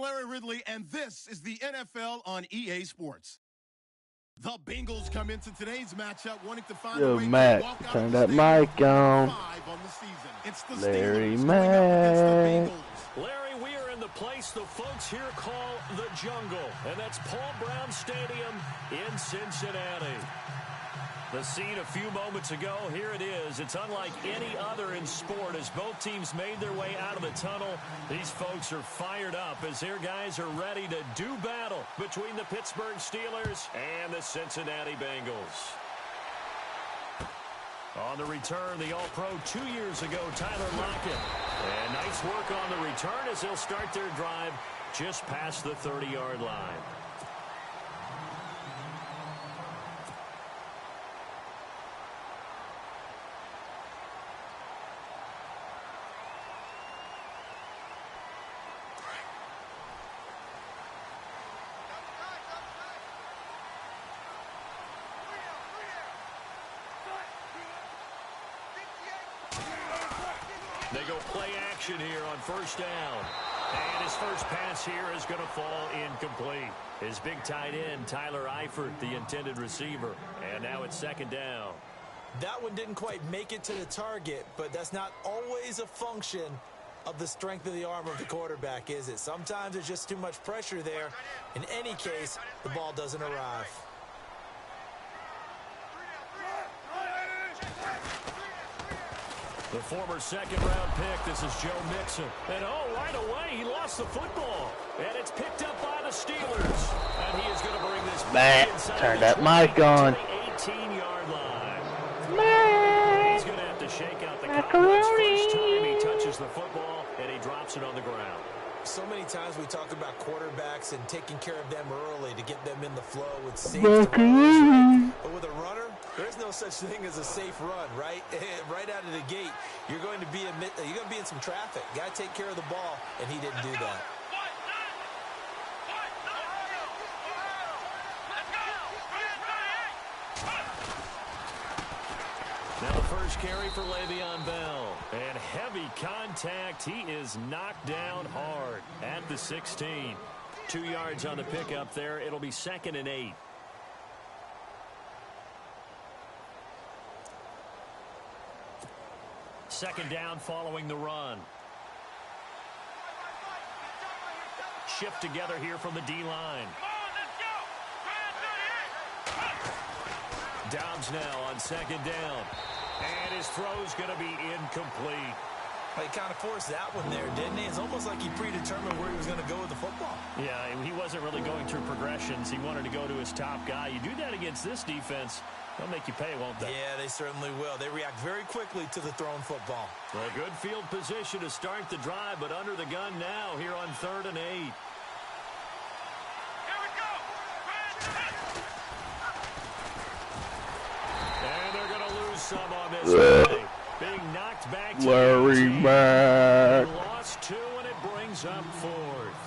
Larry Ridley, and this is the NFL on EA Sports. The Bengals come into today's matchup wanting to find a way Mac, to walk out turn of the that stadium mic with on. 5 on the season. It's the Larry Steelers going up against the Mac. Bengals. Larry, we are in the place the folks here call the jungle, and that's Paul Brown Stadium in Cincinnati. The scene a few moments ago, here it is. It's unlike any other in sport as both teams made their way out of the tunnel. These folks are fired up as their guys are ready to do battle between the Pittsburgh Steelers and the Cincinnati Bengals. On the return, the All-Pro 2 years ago, Tyler Lockett. And nice work on the return as they'll start their drive just past the 30-yard line. They go play action here on first down. And his first pass here is going to fall incomplete. His big tight end, Tyler Eifert, the intended receiver. And now it's second down. That one didn't quite make it to the target, but that's not always a function of the strength of the arm of the quarterback, is it? Sometimes there's just too much pressure there. In any case, the ball doesn't arrive. The former second-round pick, this is Joe Mixon. And, right away, he lost the football. And it's picked up by the Steelers. And he is going to bring this back inside turn the that mic on. 18-yard line. Mac. He's going to have to shake out the Cowboys first time he touches the football, and he drops it on the ground. So many times we talk about quarterbacks and taking care of them early to get them in the flow with safe runs, right? But with a runner, there's no such thing as a safe run, right? Right out of the gate, you're going to be in some traffic. You got to take care of the ball, and he didn't do that. Now the first carry for Le'Veon Bell. And heavy contact. He is knocked down hard at the 16. 2 yards on the pickup there. It'll be 2nd and 8. Second down following the run. Shift together here from the D-line. Dobbs now on second down. And his throw's going to be incomplete. Well, he kind of forced that one there, didn't he? It's almost like he predetermined where he was going to go with the football. Yeah, he wasn't really going through progressions. He wanted to go to his top guy. You do that against this defense, they'll make you pay, won't they? Yeah, they certainly will. They react very quickly to the thrown football. Well, good field position to start the drive, but under the gun now here on 3rd and 8. And they're going to lose some on this play. Being knocked back to Larry Mac. Lost 2, and it brings up 4th.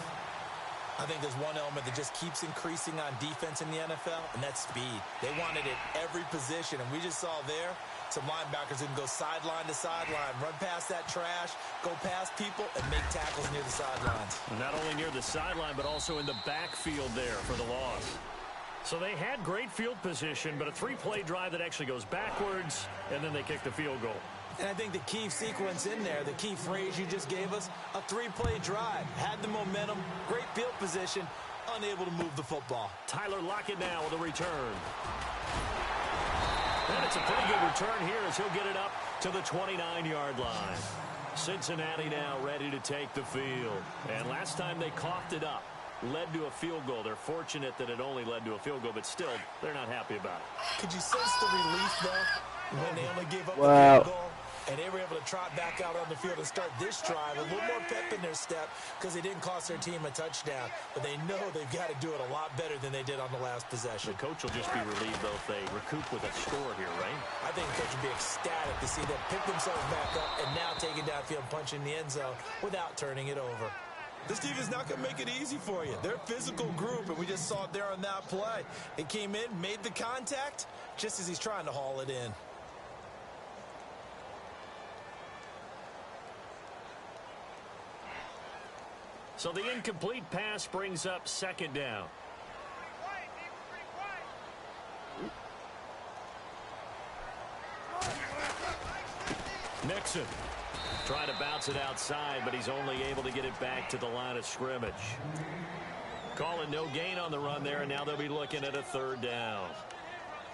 I think there's one element that just keeps increasing on defense in the NFL, and that's speed. They want it at every position, and we just saw there some linebackers who can go sideline to sideline, run past that trash, go past people, and make tackles near the sidelines. Not only near the sideline, but also in the backfield there for the loss. So they had great field position, but a 3-play drive that actually goes backwards, and then they kick the field goal. And I think the key sequence in there, the key phrase you just gave us, a 3-play drive. Had the momentum, great field position, unable to move the football. Tyler Lockett now with a return. And it's a pretty good return here as he'll get it up to the 29-yard line. Cincinnati now ready to take the field. And last time they coughed it up, led to a field goal. They're fortunate that it only led to a field goal, but still, they're not happy about it. Could you sense the relief, though, when they only gave up the field goal? And they were able to trot back out on the field and start this drive. A little more pep in their step because they didn't cost their team a touchdown. But they know they've got to do it a lot better than they did on the last possession. The coach will just be relieved, though, if they recoup with a score here, right? I think the coach will be ecstatic to see them pick themselves back up and now take it downfield and punch in the end zone without turning it over. This defense is not going to make it easy for you. They're a physical group, and we just saw it there on that play. It came in, made the contact, just as he's trying to haul it in. So the incomplete pass brings up second down. Nixon trying to bounce it outside, but he's only able to get it back to the line of scrimmage. Calling no gain on the run there, and now they'll be looking at a third down.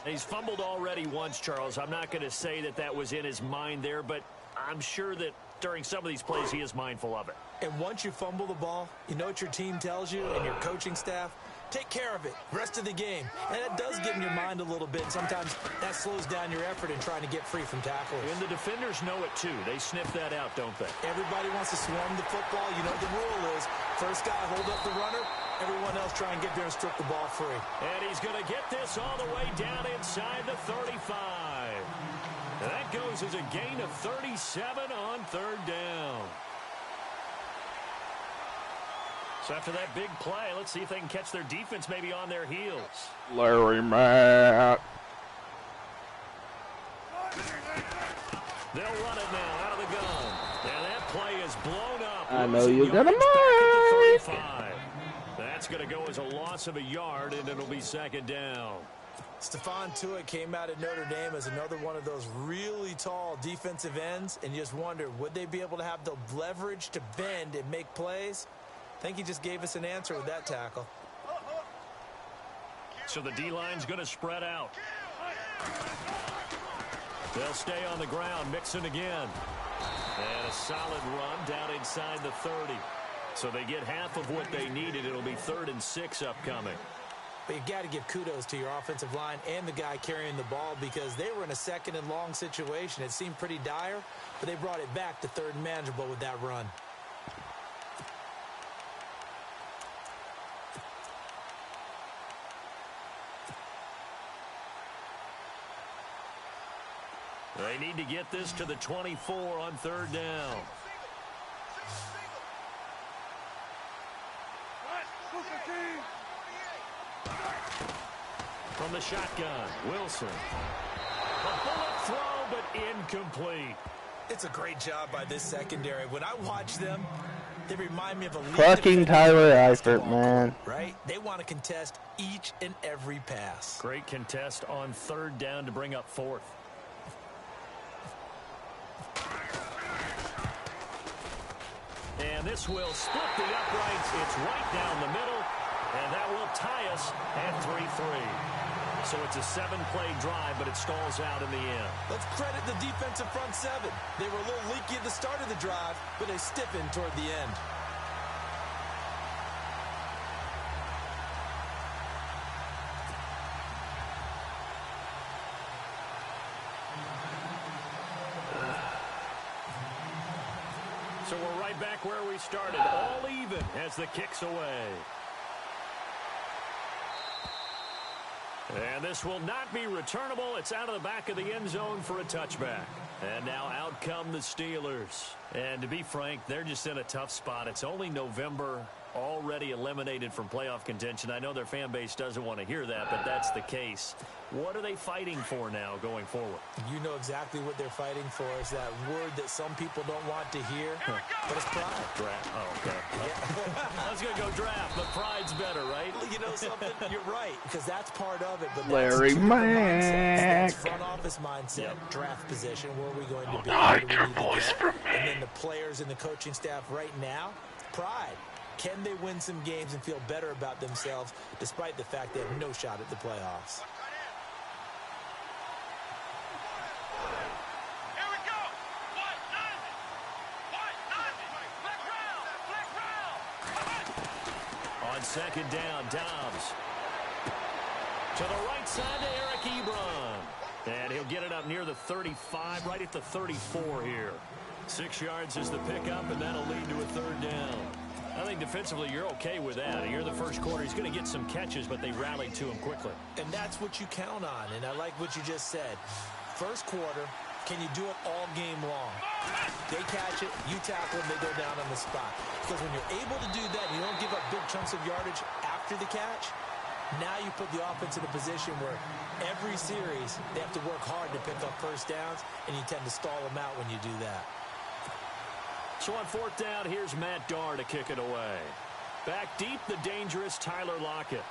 He's fumbled already once, Charles. I'm not going to say that that was in his mind there, but I'm sure that during some of these plays he is mindful of it. And once you fumble the ball, you know what your team tells you and your coaching staff? Take care of it rest of the game. And it does get in your mind a little bit. Sometimes that slows down your effort in trying to get free from tacklers. And the defenders know it too. They sniff that out, don't they? Everybody wants to swarm the football. You know the rule is first guy hold up the runner, everyone else try and get there and strip the ball free. And he's going to get this all the way down inside the 35. That goes as a gain of 37 on third down. So after that big play, let's see if they can catch their defense maybe on their heels. Larry Mack. They'll run it now out of the gun. And that play is blown up. I know you got a mark. That's going to go as a loss of a yard, and it'll be second down. Stephon Tuitt came out of Notre Dame as another one of those really tall defensive ends, and you just wonder, would they be able to have the leverage to bend and make plays? I think he just gave us an answer with that tackle. So the D-line's going to spread out. They'll stay on the ground, Mixon again. And a solid run down inside the 30. So they get half of what they needed. It'll be 3rd and 6 upcoming. But you got to give kudos to your offensive line and the guy carrying the ball because they were in a 2nd and long situation. It seemed pretty dire, but they brought it back to 3rd and manageable with that run. They need to get this to the 24 on 3rd down. From the shotgun, Wilson. A bullet throw, but incomplete. It's a great job by this secondary. When I watch them, they remind me of a fucking Tyler Eifert, man. Right? They want to contest each and every pass. Great contest on 3rd down to bring up 4th. And this will split the uprights. It's right down the middle, and that will tie us at 3-3. So it's a 7-play drive, but it stalls out in the end. Let's credit the defensive front 7. They were a little leaky at the start of the drive, but they stiffened toward the end. So we're right back where we started, all even as the kick's away. And this will not be returnable. It's out of the back of the end zone for a touchback. And now out come the Steelers. And to be frank, they're just in a tough spot. It's only November, already eliminated from playoff contention. I know their fan base doesn't want to hear that, but that's the case. What are they fighting for now going forward? You know exactly what they're fighting for. Is that word that some people don't want to hear, but it's pride. Draft. Oh, okay. Yeah. I was going to go draft, but pride's better, right? You know something? You're right, because that's part of it. But Larry Mack. That's front office mindset, Yep. Draft position, where are we going to be? Hide your voice from me. And then the players and the coaching staff right now, pride. Can they win some games and feel better about themselves despite the fact they have no shot at the playoffs? On 2nd down, Dobbs. To the right side to Eric Ebron. And he'll get it up near the 35, right at the 34 here. 6 yards is the pickup, and that'll lead to a 3rd down. I think defensively you're okay with that. Here in the first quarter, he's going to get some catches, but they rallied to him quickly. And that's what you count on, and I like what you just said. First quarter, can you do it all game long? They catch it, you tackle them, they go down on the spot. Because when you're able to do that, you don't give up big chunks of yardage after the catch, now you put the offense in a position where every series they have to work hard to pick up first downs, and you tend to stall them out when you do that. So on fourth down, here's Matt Darr to kick it away. Back deep, the dangerous Tyler Lockett.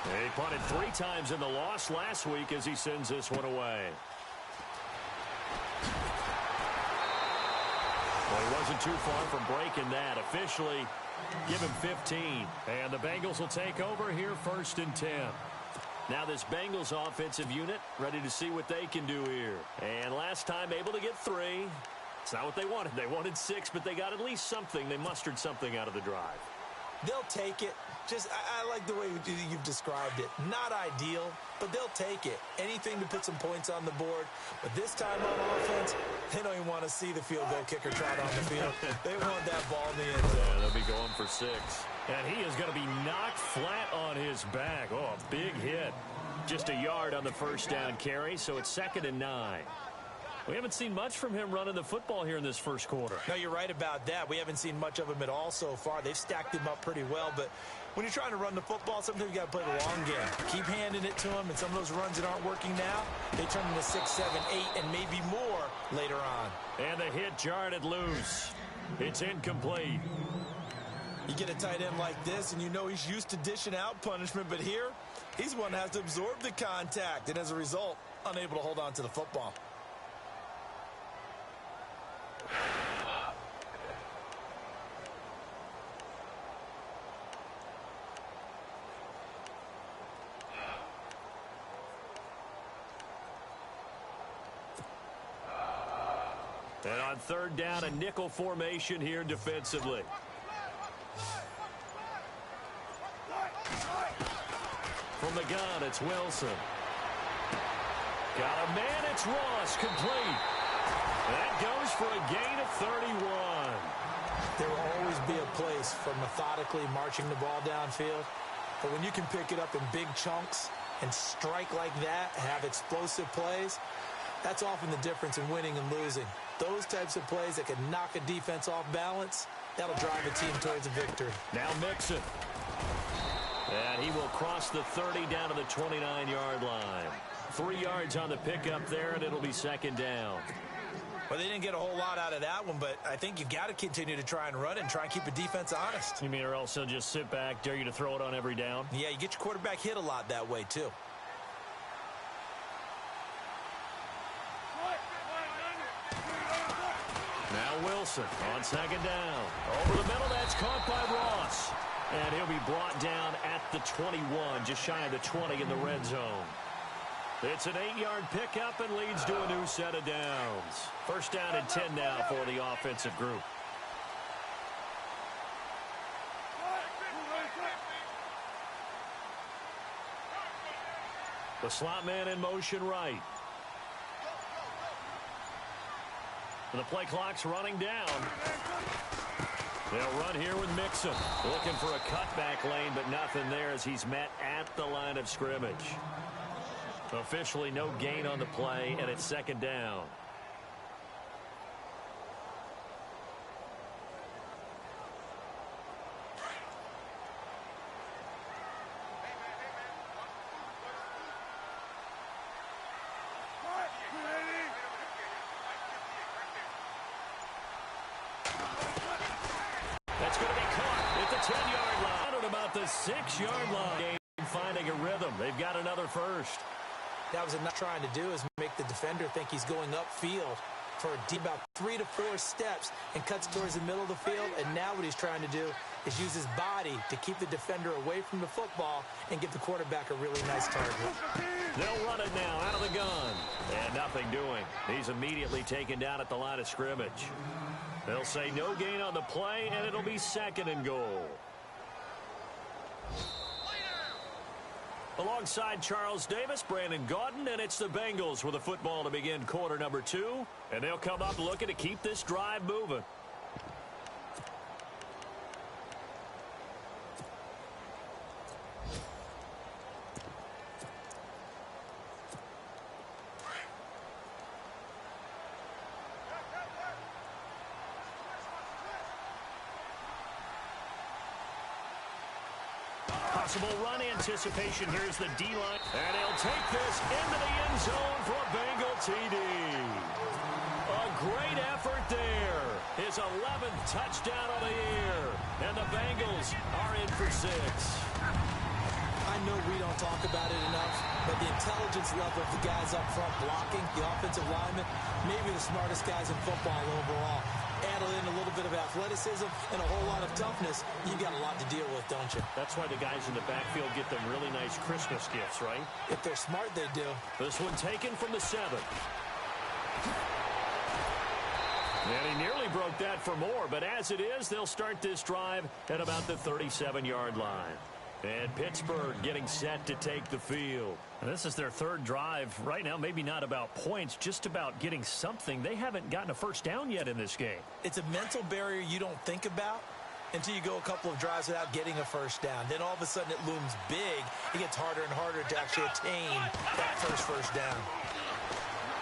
He punted 3 times in the loss last week as he sends this one away. Well, he wasn't too far from breaking that. Officially, give him 15. And the Bengals will take over here 1st and 10. Now this Bengals offensive unit ready to see what they can do here. And last time able to get 3. It's not what they wanted. They wanted 6, but they got at least something. They mustered something out of the drive. They'll take it. I like the way you've described it. Not ideal, but they'll take it. Anything to put some points on the board. But this time on offense, they don't even want to see the field goal kicker trot on the field. They want that ball in the end zone. Yeah, they'll be going for 6. And he is going to be knocked flat on his back. Oh, a big hit. Just a yard on the first down carry, so it's 2nd and 9. We haven't seen much from him running the football here in this first quarter. No, you're right about that. We haven't seen much of him at all so far. They've stacked him up pretty well, but when you're trying to run the football, sometimes you got to play the long game. Keep handing it to him, and some of those runs that aren't working now, they turn into 6, 7, 8, and maybe more later on. And the hit jarred it loose. It's incomplete. You get a tight end like this, and you know he's used to dishing out punishment, but here, he's one that has to absorb the contact, and as a result, unable to hold on to the football. And on 3rd down, a nickel formation here defensively. From the gun, it's Wilson. Got a man, it's Ross, complete. That goes for a gain of 31. There will always be a place for methodically marching the ball downfield. But when you can pick it up in big chunks and strike like that, have explosive plays, that's often the difference in winning and losing. Those types of plays that can knock a defense off balance, that'll drive a team towards a victory. Now Mixon. And he will cross the 30 down to the 29-yard line. 3 yards on the pickup there, and it'll be 2nd down. Well, they didn't get a whole lot out of that one, but I think you've got to continue to try and run and try and keep the defense honest. You mean or else they'll just sit back, dare you to throw it on every down? Yeah, you get your quarterback hit a lot that way, too. Now Wilson on 2nd down. Over the middle, that's caught by Ross. And he'll be brought down at the 21, just shy of the 20 in the red zone. It's an 8-yard pickup and leads to a new set of downs. 1st down and 10 now for the offensive group. The slot man in motion right. The play clock's running down. They'll run here with Mixon. Looking for a cutback lane, but nothing there as he's met at the line of scrimmage. Officially no gain on the play, and it's 2nd down. That's going to be caught at the 10-yard line. At about the 6-yard line. Finding a rhythm. They've got another first. That was not trying to do is make the defender think he's going upfield for about 3 to 4 steps and cuts towards the middle of the field. And now what he's trying to do is use his body to keep the defender away from the football and give the quarterback a really nice target. They'll run it now out of the gun. And nothing doing. He's immediately taken down at the line of scrimmage. They'll say no gain on the play, and it'll be 2nd and goal. Alongside Charles Davis, Brandon Gaudin, and it's the Bengals with a football to begin quarter number 2. And they'll come up looking to keep this drive moving. Possible run anticipation. Here's the D-line. And he'll take this into the end zone for a Bengal TD. A great effort there. His 11th touchdown of the year. And the Bengals are in for 6. I know we don't talk about it enough, but the intelligence level of the guys up front blocking, the offensive linemen, maybe the smartest guys in football overall. Add in a little bit of athleticism and a whole lot of toughness, you've got a lot to deal with, don't you? That's why the guys in the backfield get them really nice Christmas gifts, right? If they're smart, they do. This one taken from the 7. And he nearly broke that for more, but as it is, they'll start this drive at about the 37-yard line. And Pittsburgh getting set to take the field. And this is their 3rd drive. Right now, maybe not about points, just about getting something. They haven't gotten a first down yet in this game. It's a mental barrier you don't think about until you go a couple of drives without getting a first down. Then all of a sudden it looms big. It gets harder and harder to actually attain that first down.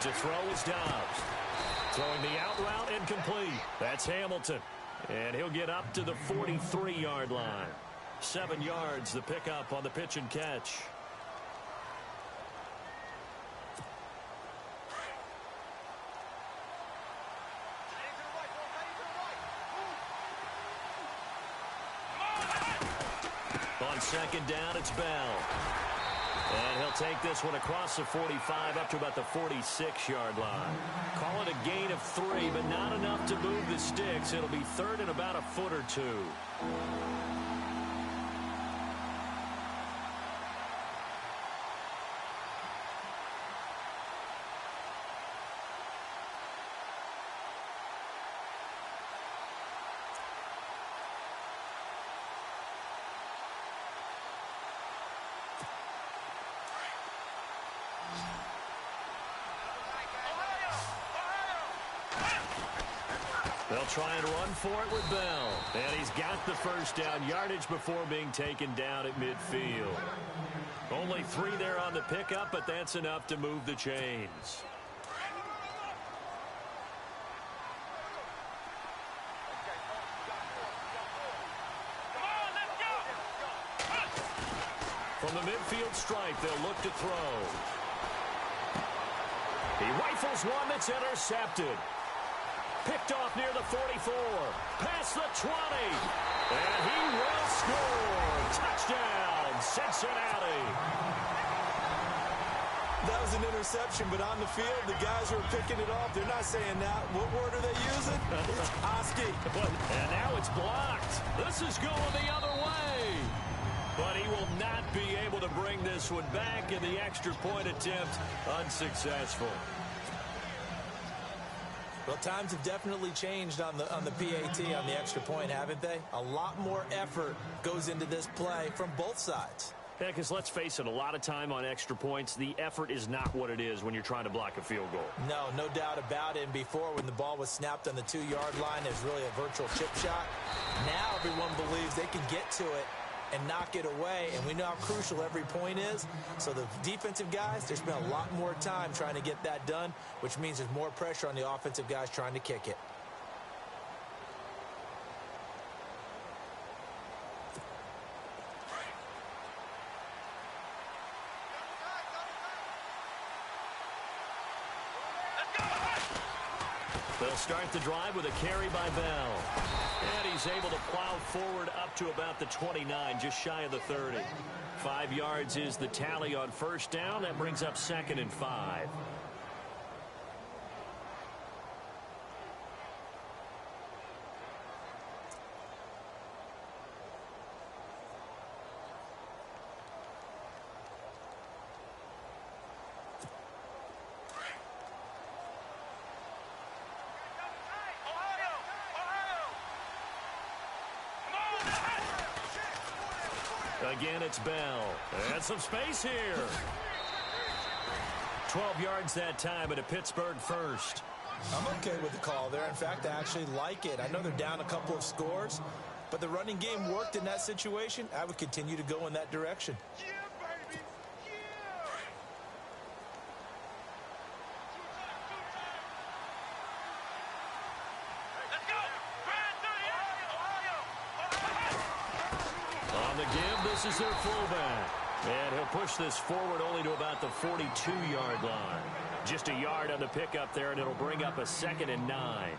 To throw is Dobbs. Throwing the out route incomplete. That's Hamilton. And he'll get up to the 43-yard line. 7 yards, the pickup on the pitch and catch. On 2nd down, it's Bell. And he'll take this one across the 45 up to about the 46-yard line. Call it a gain of 3, but not enough to move the sticks. It'll be 3rd and about a foot or 2. They'll try and run for it with Bell. And he's got the first down yardage before being taken down at midfield. Only 3 there on the pickup, but that's enough to move the chains. From the midfield stripe, they'll look to throw. He rifles one that's intercepted. Picked off near the 44. Past the 20. And he will score. Touchdown, Cincinnati. That was an interception, but on the field, the guys who are picking it off, they're not saying that. What word are they using? It's Oski. And now it's blocked. This is going the other way. But he will not be able to bring this one back, and the extra point attempt unsuccessful. Well, times have definitely changed on the PAT, on the extra point, haven't they? A lot more effort goes into this play from both sides. Yeah, because let's face it, a lot of time on extra points, the effort is not what it is when you're trying to block a field goal. No doubt about it. And before, when the ball was snapped on the 2-yard line, it was really a virtual chip shot. Now everyone believes they can get to it and knock it away, and we know how crucial every point is. So the defensive guys, they spend a lot more time trying to get that done, which means there's more pressure on the offensive guys trying to kick it. They'll start the drive with a carry by Bell. And he's able to plow forward up to about the 29, just shy of the 30. 5 yards is the tally on first down. That brings up 2nd and 5. Again, it's Bell. And some space here. 12 yards that time, and a Pittsburgh first. I'm okay with the call there. In fact, I actually like it. I know they're down a couple of scores, but the running game worked in that situation. I would continue to go in that direction. On the give, this is their fullback. And he'll push this forward only to about the 42-yard line. Just a yard on the pickup there, and it'll bring up a 2nd and 9.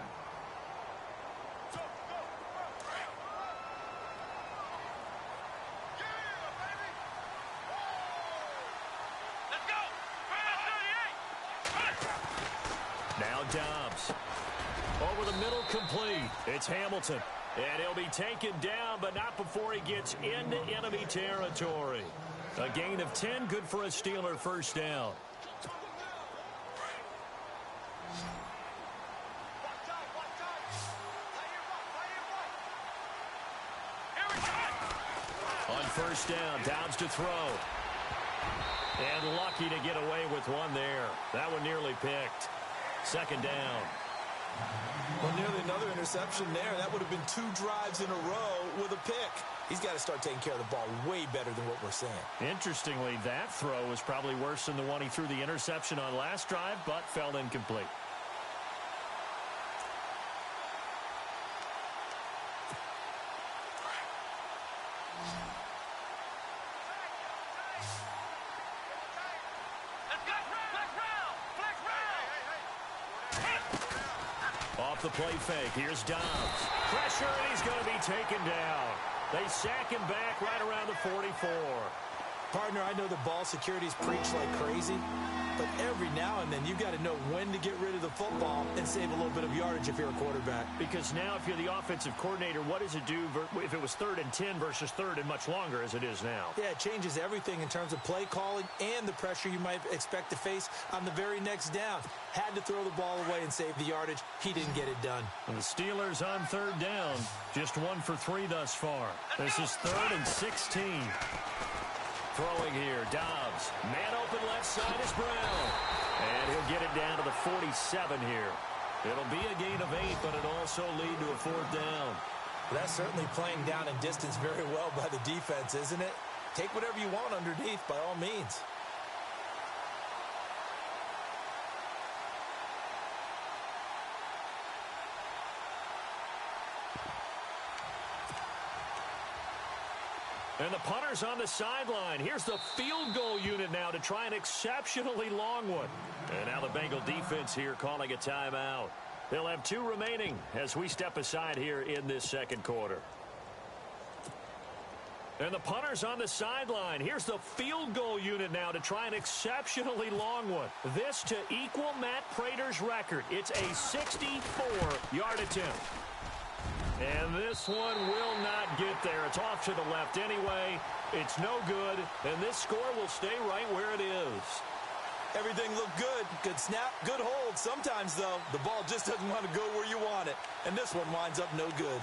Now Dobbs. Over the middle, complete. It's Hamilton. And he'll be taken down, but not before he gets into enemy territory. A gain of 10, good for a Steeler first down. On first down, Dobbs to throw. And lucky to get away with one there. That one nearly picked. 2nd down. Well, nearly another interception there. That would have been 2 drives in a row with a pick. He's got to start taking care of the ball way better than what we're seeing. Interestingly, that throw was probably worse than the one he threw the interception on last drive, but fell incomplete. Off the play fake, here's Dobbs. Pressure, and he's going to be taken down. They sack him back right around the 44. Partner, I know the ball security's preached like crazy, but every now and then you've got to know when to get rid of the football and save a little bit of yardage if you're a quarterback. Because now if you're the offensive coordinator, what does it do if it was 3rd and 10 versus 3rd and much longer as it is now? Yeah, it changes everything in terms of play calling and the pressure you might expect to face on the very next down. Had to throw the ball away and save the yardage. He didn't get it done. And the Steelers on 3rd down, just 1 for 3 thus far. This is 3rd and 16. Throwing here, Dobbs. Man open left side is Brown. And he'll get it down to the 47 here. It'll be a gain of 8, but it'll also lead to a 4th down. That's certainly playing down in distance very well by the defense, isn't it? Take whatever you want underneath by all means. And the punter's on the sideline. Here's the field goal unit now to try an exceptionally long one. And now the Bengal defense here calling a timeout. They'll have 2 remaining as we step aside here in this 2nd quarter. And the punter's on the sideline. Here's the field goal unit now to try an exceptionally long one. This to equal Matt Prater's record. It's a 64-yard attempt. And this one will not get there. It's off to the left anyway. It's no good, and this score will stay right where it is. Everything looked good. Good snap, good hold. Sometimes, though, the ball just doesn't want to go where you want it. And this one winds up no good.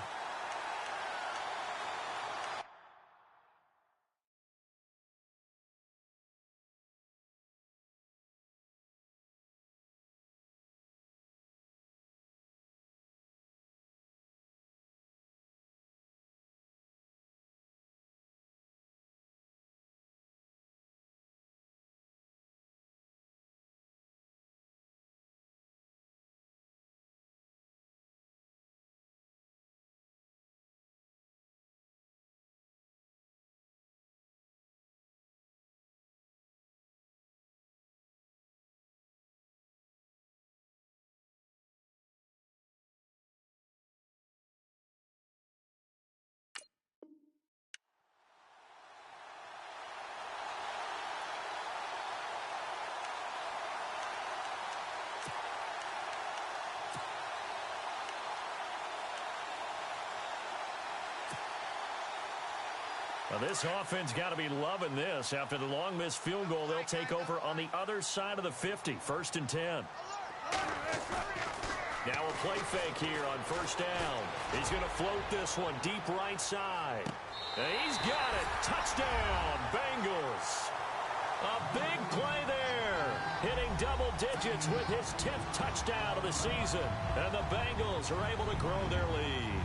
Well, this offense got to be loving this. After the long missed field goal, they'll take over on the other side of the 50, 1st and 10. Now a play fake here on 1st down. He's going to float this one deep right side. And he's got it. Touchdown, Bengals. A big play there. Hitting double digits with his 10th touchdown of the season. And the Bengals are able to grow their lead.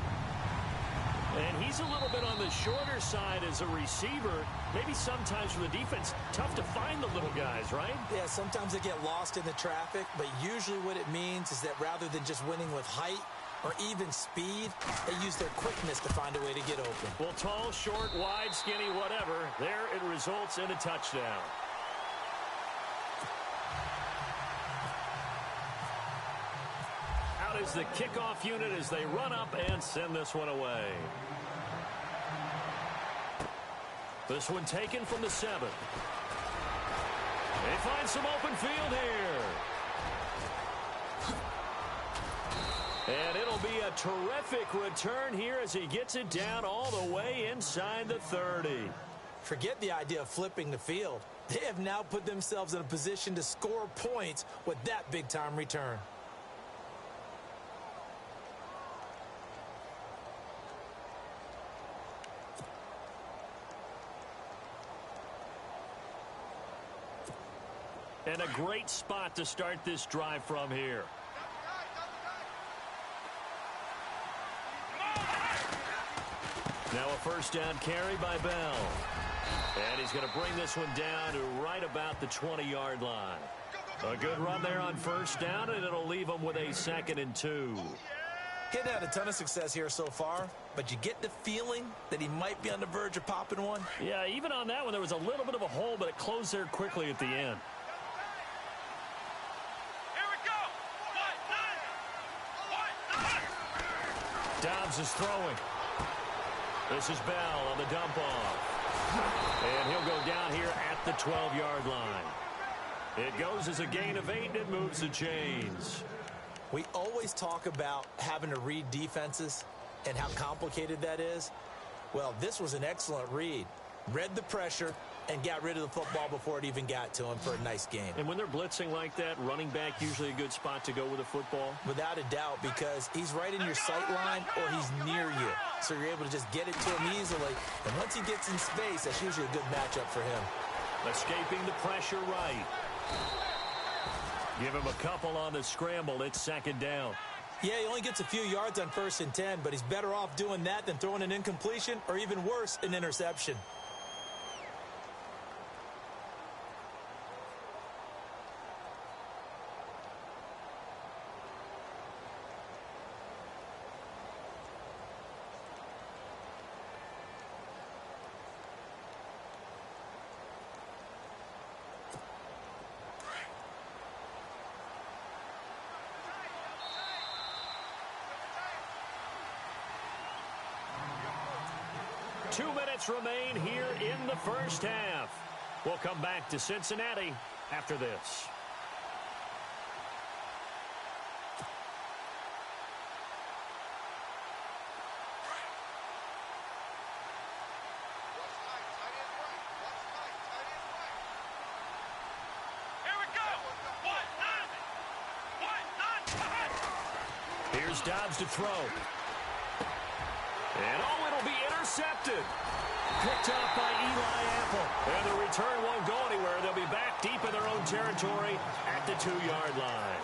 And he's a little bit on the shorter side as a receiver. Maybe sometimes for the defense, tough to find the little guys, right? Yeah, sometimes they get lost in the traffic, but usually what it means is that rather than just winning with height, or even speed, they use their quickness to find a way to get open. Well, tall, short, wide, skinny, whatever, there it results in a touchdown. Out is the kickoff unit as they run up and send this one away. This one taken from the 7. They find some open field here. And it'll be a terrific return here as he gets it down all the way inside the 30. Forget the idea of flipping the field. They have now put themselves in a position to score points with that big-time return. And a great spot to start this drive from here. Now a first down carry by Bell. And he's going to bring this one down to right about the 20-yard line. A good run there on first down, and it'll leave him with a 2nd and 2. He hadn't had a ton of success here so far, but you get the feeling that he might be on the verge of popping one. Yeah, even on that one, there was a little bit of a hole, but it closed there quickly at the end. Dobbs is throwing. This is Bell on the dump off. And he'll go down here at the 12-yard line. It goes as a gain of 8, and it moves the chains. We always talk about having to read defenses and how complicated that is. Well, this was an excellent read. Read the pressure and got rid of the football before it even got to him for a nice game. And when they're blitzing like that, running back usually a good spot to go with a football? Without a doubt, because he's right in your sight line or he's near you. So you're able to just get it to him easily. And once he gets in space, that's usually a good matchup for him. Escaping the pressure right. Give him a couple on the scramble. It's 2nd down. Yeah, he only gets a few yards on 1st and 10, but he's better off doing that than throwing an incompletion or even worse, an interception. Remain here in the first half. We'll come back to Cincinnati after this. Here's Dobbs to throw. And it'll be intercepted. Picked up by Eli Apple. And the return won't go anywhere. They'll be back deep in their own territory at the 2-yard line.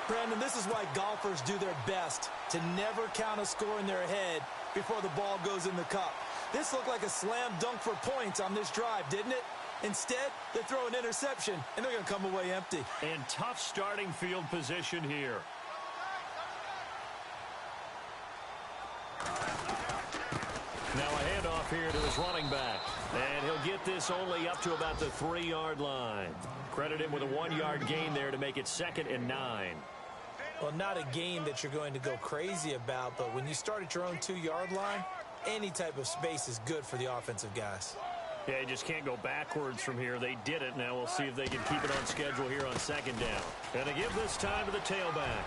Brandon, this is why golfers do their best to never count a score in their head before the ball goes in the cup. This looked like a slam dunk for points on this drive, didn't it? Instead, they throw an interception, and they're going to come away empty. And tough starting field position here. Now a handoff here to his running back. And he'll get this only up to about the 3-yard line. Credit him with a 1-yard gain there to make it 2nd and 9. Well, not a gain that you're going to go crazy about, but when you start at your own 2-yard line, any type of space is good for the offensive guys. Yeah, you just can't go backwards from here. They did it. Now we'll see if they can keep it on schedule here on 2nd down. And to give this time to the tailback.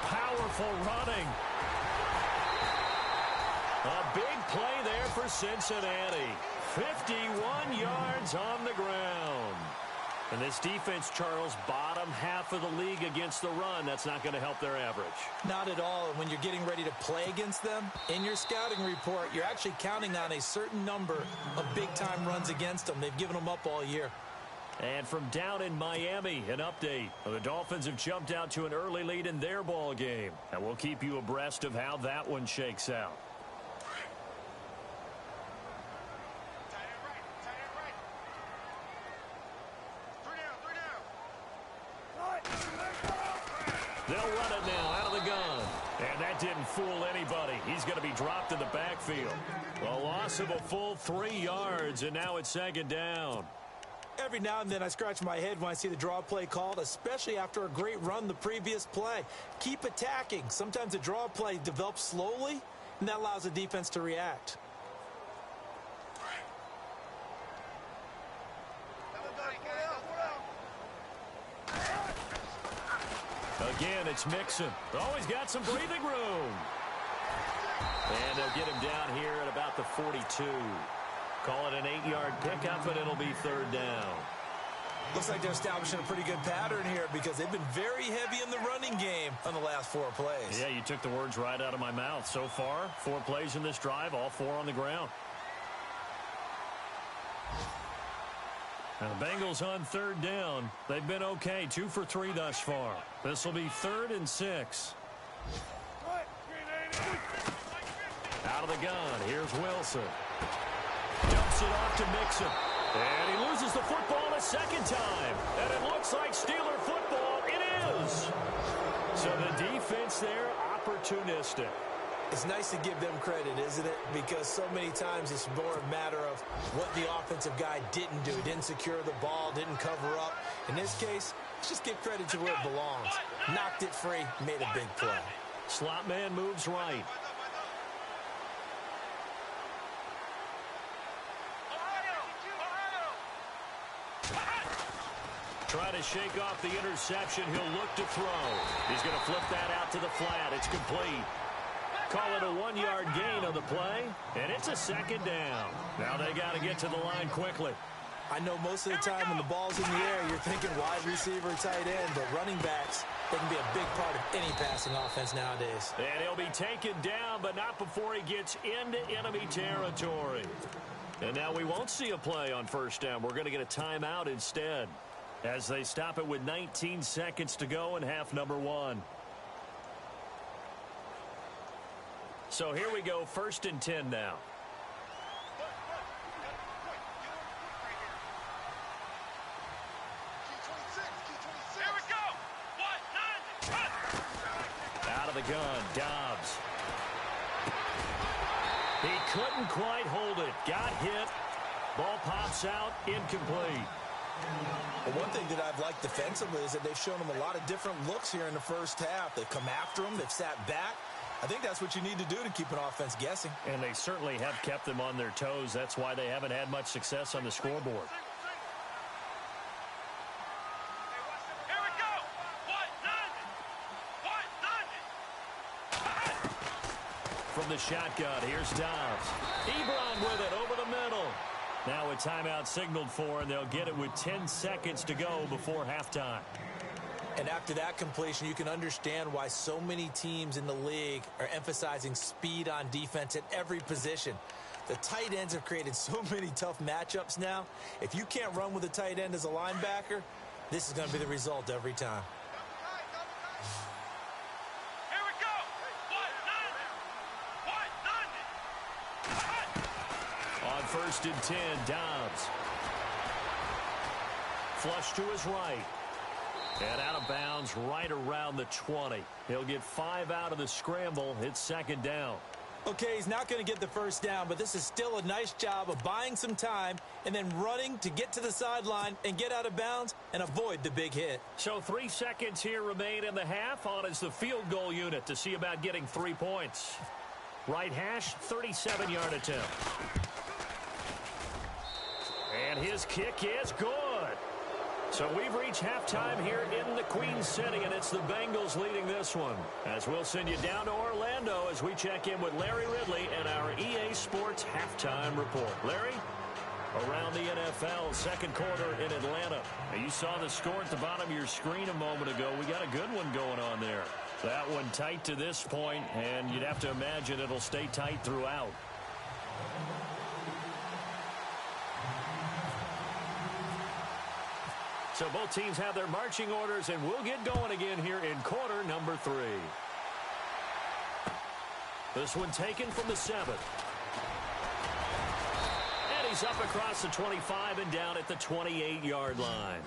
Powerful running. A big play there for Cincinnati. 51 yards on the ground. And this defense, Charles, bottom half of the league against the run. That's not going to help their average. Not at all. And when you're getting ready to play against them, in your scouting report, you're actually counting on a certain number of big-time runs against them. They've given them up all year. And from down in Miami, an update. The Dolphins have jumped out to an early lead in their ball game. And we'll keep you abreast of how that one shakes out. They'll run it now out of the gun. And that didn't fool anybody. He's going to be dropped in the backfield. A loss of a full 3 yards, and now it's second down. Every now and then I scratch my head when I see the draw play called, especially after a great run the previous play. Keep attacking. Sometimes the draw play develops slowly, and that allows the defense to react. Again, it's Mixon. Always got some breathing room. And they'll get him down here at about the 42. Call it an 8-yard pickup, and it'll be third down. Looks like they're establishing a pretty good pattern here because they've been very heavy in the running game on the last 4 plays. Yeah, you took the words right out of my mouth. So far, 4 plays in this drive, all 4 on the ground. Now the Bengals on third down. They've been okay, 2 for 3 thus far. This will be 3rd and 6. Out of the gun, here's Wilson. Dumps it off to Mixon. And he loses the football a second time. And it looks like Steeler football. It is. So the defense there, opportunistic. It's nice to give them credit, isn't it? Because so many times it's more a matter of what the offensive guy didn't do. Didn't secure the ball, didn't cover up. In this case, let's just give credit to where it belongs. Knocked it free, made a big play. Slot man moves right. Try to shake off the interception. He'll look to throw. He's going to flip that out to the flat. It's complete. Call it a 1-yard gain on the play, and it's a second down. Now they got to get to the line quickly. I know most of the time when the ball's in the air, you're thinking wide receiver, tight end, but running backs, they can be a big part of any passing offense nowadays. And he'll be taken down, but not before he gets into enemy territory. And now we won't see a play on first down. We're going to get a timeout instead, as they stop it with 19 seconds to go in half number 1. So here we go, 1st and 10 now. Out of the gun, Dobbs. He couldn't quite hold it. Got hit. Ball pops out, incomplete. Well, one thing that I've liked defensively is that they've shown them a lot of different looks here in the first half. They've come after them. They've sat back. I think that's what you need to do to keep an offense guessing. And they certainly have kept them on their toes. That's why they haven't had much success on the scoreboard. From the shotgun, here's Dobbs. Ebron with it over the middle. Now a timeout signaled for, and they'll get it with 10 seconds to go before halftime. And after that completion, you can understand why so many teams in the league are emphasizing speed on defense at every position. The tight ends have created so many tough matchups now. If you can't run with a tight end as a linebacker, this is going to be the result every time. On 1st and 10, Dobbs. Flush to his right. And out of bounds right around the 20. He'll get 5 out of the scramble. It's second down. Okay, he's not going to get the first down, but this is still a nice job of buying some time and then running to get to the sideline and get out of bounds and avoid the big hit. So 3 seconds here remain in the half. On is the field goal unit to see about getting 3 points. Right hash, 37-yard attempt. And his kick is good. So we've reached halftime here in the Queen City, and it's the Bengals leading this one. As we'll send you down to Orlando as we check in with Larry Ridley and our EA Sports halftime report. Larry, around the NFL, second quarter in Atlanta. Now, you saw the score at the bottom of your screen a moment ago. We got a good one going on there. That one tight to this point, and you'd have to imagine it'll stay tight throughout. So both teams have their marching orders, and we'll get going again here in quarter number 3. This one taken from the 7. And He's up across the 25 and down at the 28-yard line.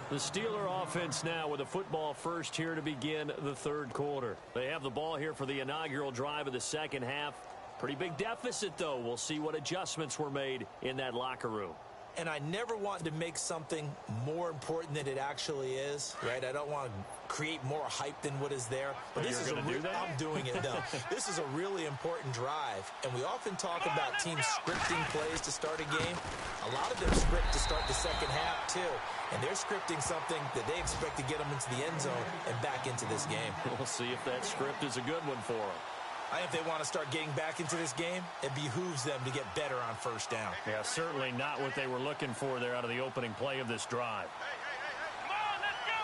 The Steeler offense now with a football first here to begin the third quarter. They have the ball here for the inaugural drive of the second half. Pretty big deficit, though. We'll see what adjustments were made in that locker room. And I never want to make something more important than it actually is, right? I don't want to create more hype than what is there. But this is I'm doing it, though. This is a really important drive. And we often talk about teams scripting plays to start a game. A lot of them script to start the second half, too. And they're scripting something that they expect to get them into the end zone and back into this game. We'll see if that script is a good one for them. I think if they want to start getting back into this game, it behooves them to get better on first down. Yeah, certainly not what they were looking for there out of the opening play of this drive. Come on, let's go.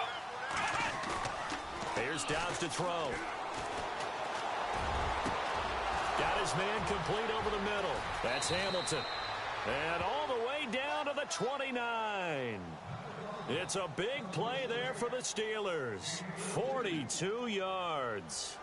Here's Dobbs to throw. Got his man complete over the middle. That's Hamilton. And all the way down to the 29. It's a big play there for the Steelers. 42 yards.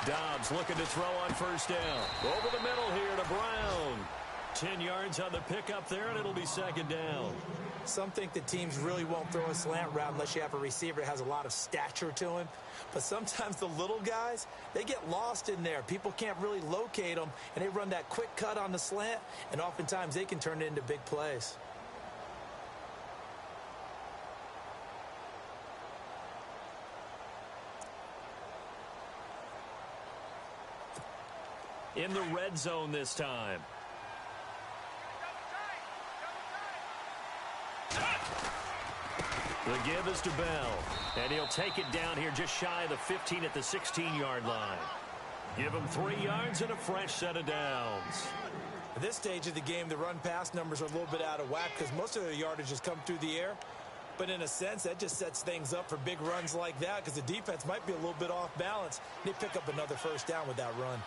Dobbs looking to throw on first down. Over the middle here to Brown. 10 yards on the pickup there, and it'll be second down. Some think that teams really won't throw a slant route unless you have a receiver that has a lot of stature to him. But sometimes the little guys, they get lost in there. People can't really locate them, and they run that quick cut on the slant, and oftentimes they can turn it into big plays. In the red zone this time. The give is to Bell. And he'll take it down here just shy of the 15 at the 16-yard line. Give him 3 yards and a fresh set of downs. At this stage of the game, the run-pass numbers are a little bit out of whack because most of their yardage has come through the air. But in a sense, that just sets things up for big runs like that because the defense might be a little bit off balance. They pick up another first down with that run.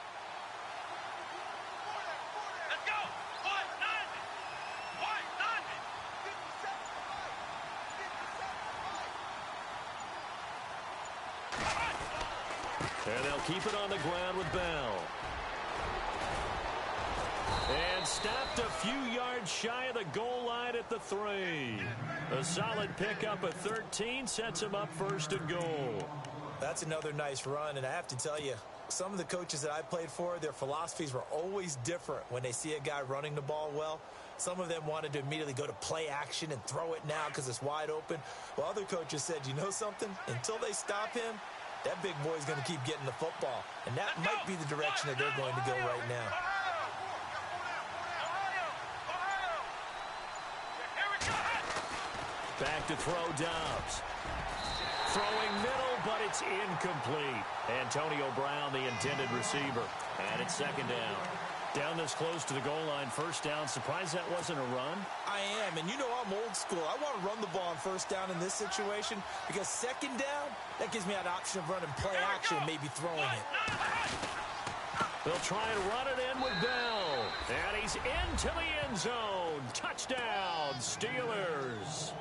And they'll keep it on the ground with Bell. And stopped a few yards shy of the goal line at the 3. A solid pickup at 13 sets him up first and goal. That's another nice run, and I have to tell you, some of the coaches that I played for, their philosophies were always different when they see a guy running the ball well. Some of them wanted to immediately go to play action and throw it now because it's wide open. While other coaches said, you know something? Until they stop him, that big boy's going to keep getting the football. And that might be the direction that they're going to go right now. Back to throw Dobbs. Throwing middle, but it's incomplete. Antonio Brown, the intended receiver. And it's second down. Down this close to the goal line, first down. Surprised that wasn't a run? I am, and you know I'm old school. I want to run the ball on first down in this situation because second down, that gives me an option of running play action and maybe throwing it. They'll try and run it in with Bell. And he's into the end zone. Touchdown, Steelers.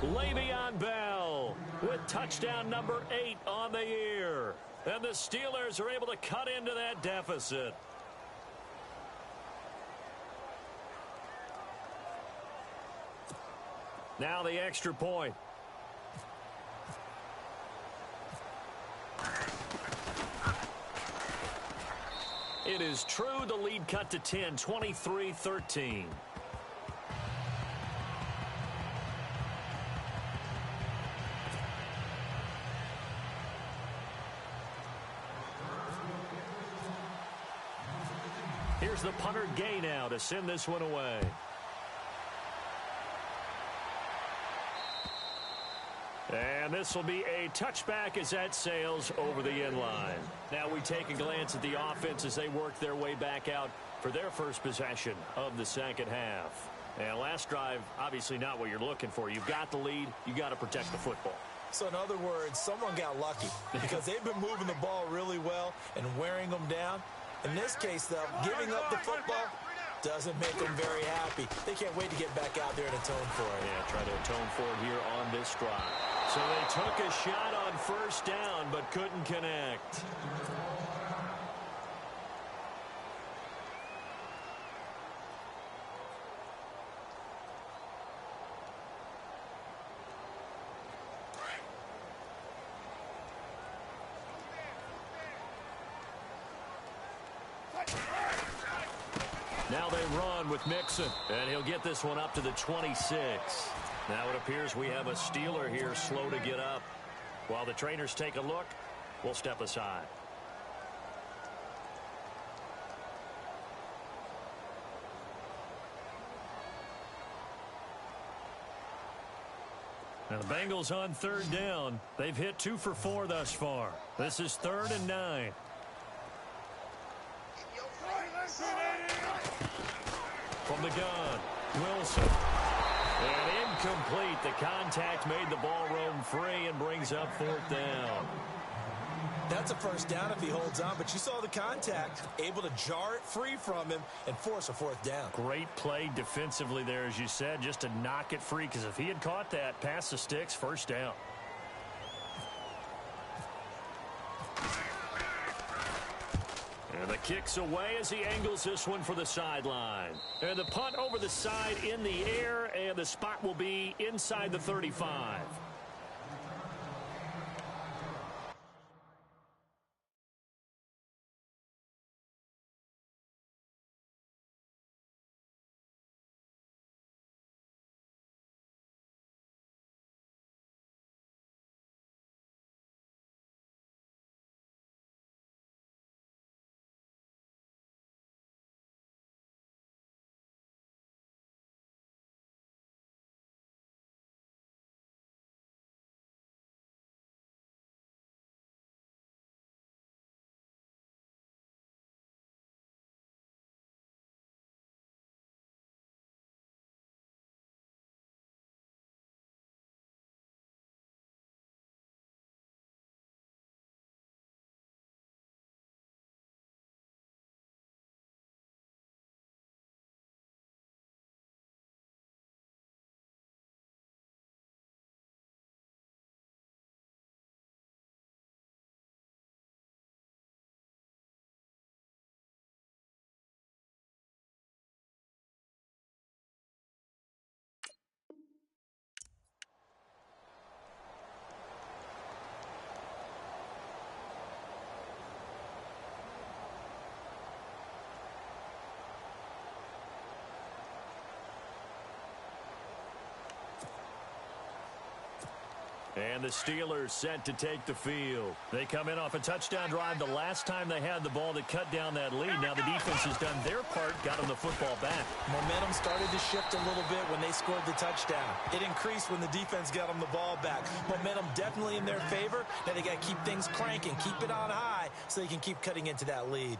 Le'Veon Bell with touchdown number 8 on the year. And the Steelers are able to cut into that deficit. Now the extra point. It is true. The lead cut to 10, 23-13. Here's the punter Gay now to send this one away. And this will be a touchback as that sails over the end line. Now we take a glance at the offense as they work their way back out for their first possession of the second half. And last drive, obviously not what you're looking for. You've got the lead. You've got to protect the football. So in other words, someone got lucky because they've been moving the ball really well and wearing them down. In this case, though, giving up the football doesn't make them very happy. They can't wait to get back out there and atone for it. Yeah, try to atone for it here on this drive. So they took a shot on first down but couldn't connect. Now they run with Mixon, and he'll get this one up to the 26. Now it appears we have a Steeler here slow to get up. While the trainers take a look, we'll step aside. Now the Bengals on third down. They've hit 2 for 4 thus far. This is 3rd and 9. From the gun, Wilson. And incomplete. The contact made the ball roam free and brings up 4th down. That's a first down if he holds on, but you saw the contact, able to jar it free from him and force a 4th down. Great play defensively there, as you said, just to knock it free, because if he had caught that, past the sticks, 1st down. And the kick's away as he angles this one for the sideline. And the punt over the side in the air, and the spot will be inside the 35. And the Steelers set to take the field. They come in off a touchdown drive the last time they had the ball to cut down that lead. Now the defense has done their part, got them the football back. Momentum started to shift a little bit when they scored the touchdown. It increased when the defense got them the ball back. Momentum definitely in their favor. Now they got to keep things cranking, keep it on high so they can keep cutting into that lead.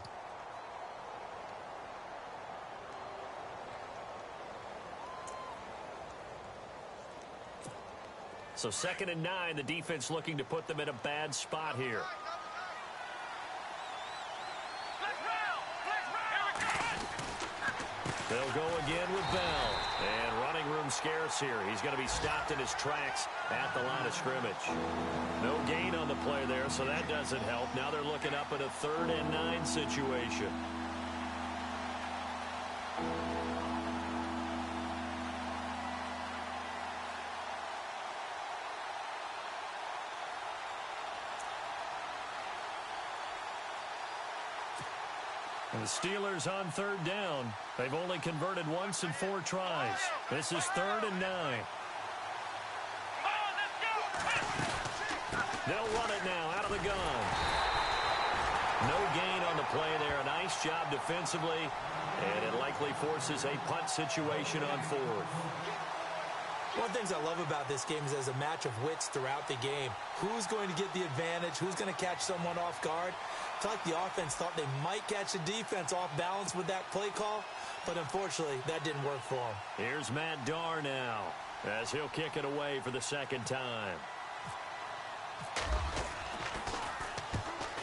So 2nd and 9, the defense looking to put them in a bad spot here. They'll go again with Bell. And running room scarce here. He's going to be stopped in his tracks at the line of scrimmage. No gain on the play there, so that doesn't help. Now they're looking up at a 3rd and 9 situation. And the Steelers on 3rd down. They've only converted once in 4 tries. This is 3rd and 9. They'll run it now out of the gun. No gain on the play there. A nice job defensively. And it likely forces a punt situation on 4th. One of the things I love about this game is there's a match of wits throughout the game. Who's going to get the advantage? Who's going to catch someone off guard? I feel like the offense thought they might catch the defense off balance with that play call, but unfortunately, that didn't work for them. Here's Matt Darr now as he'll kick it away for the 2nd time.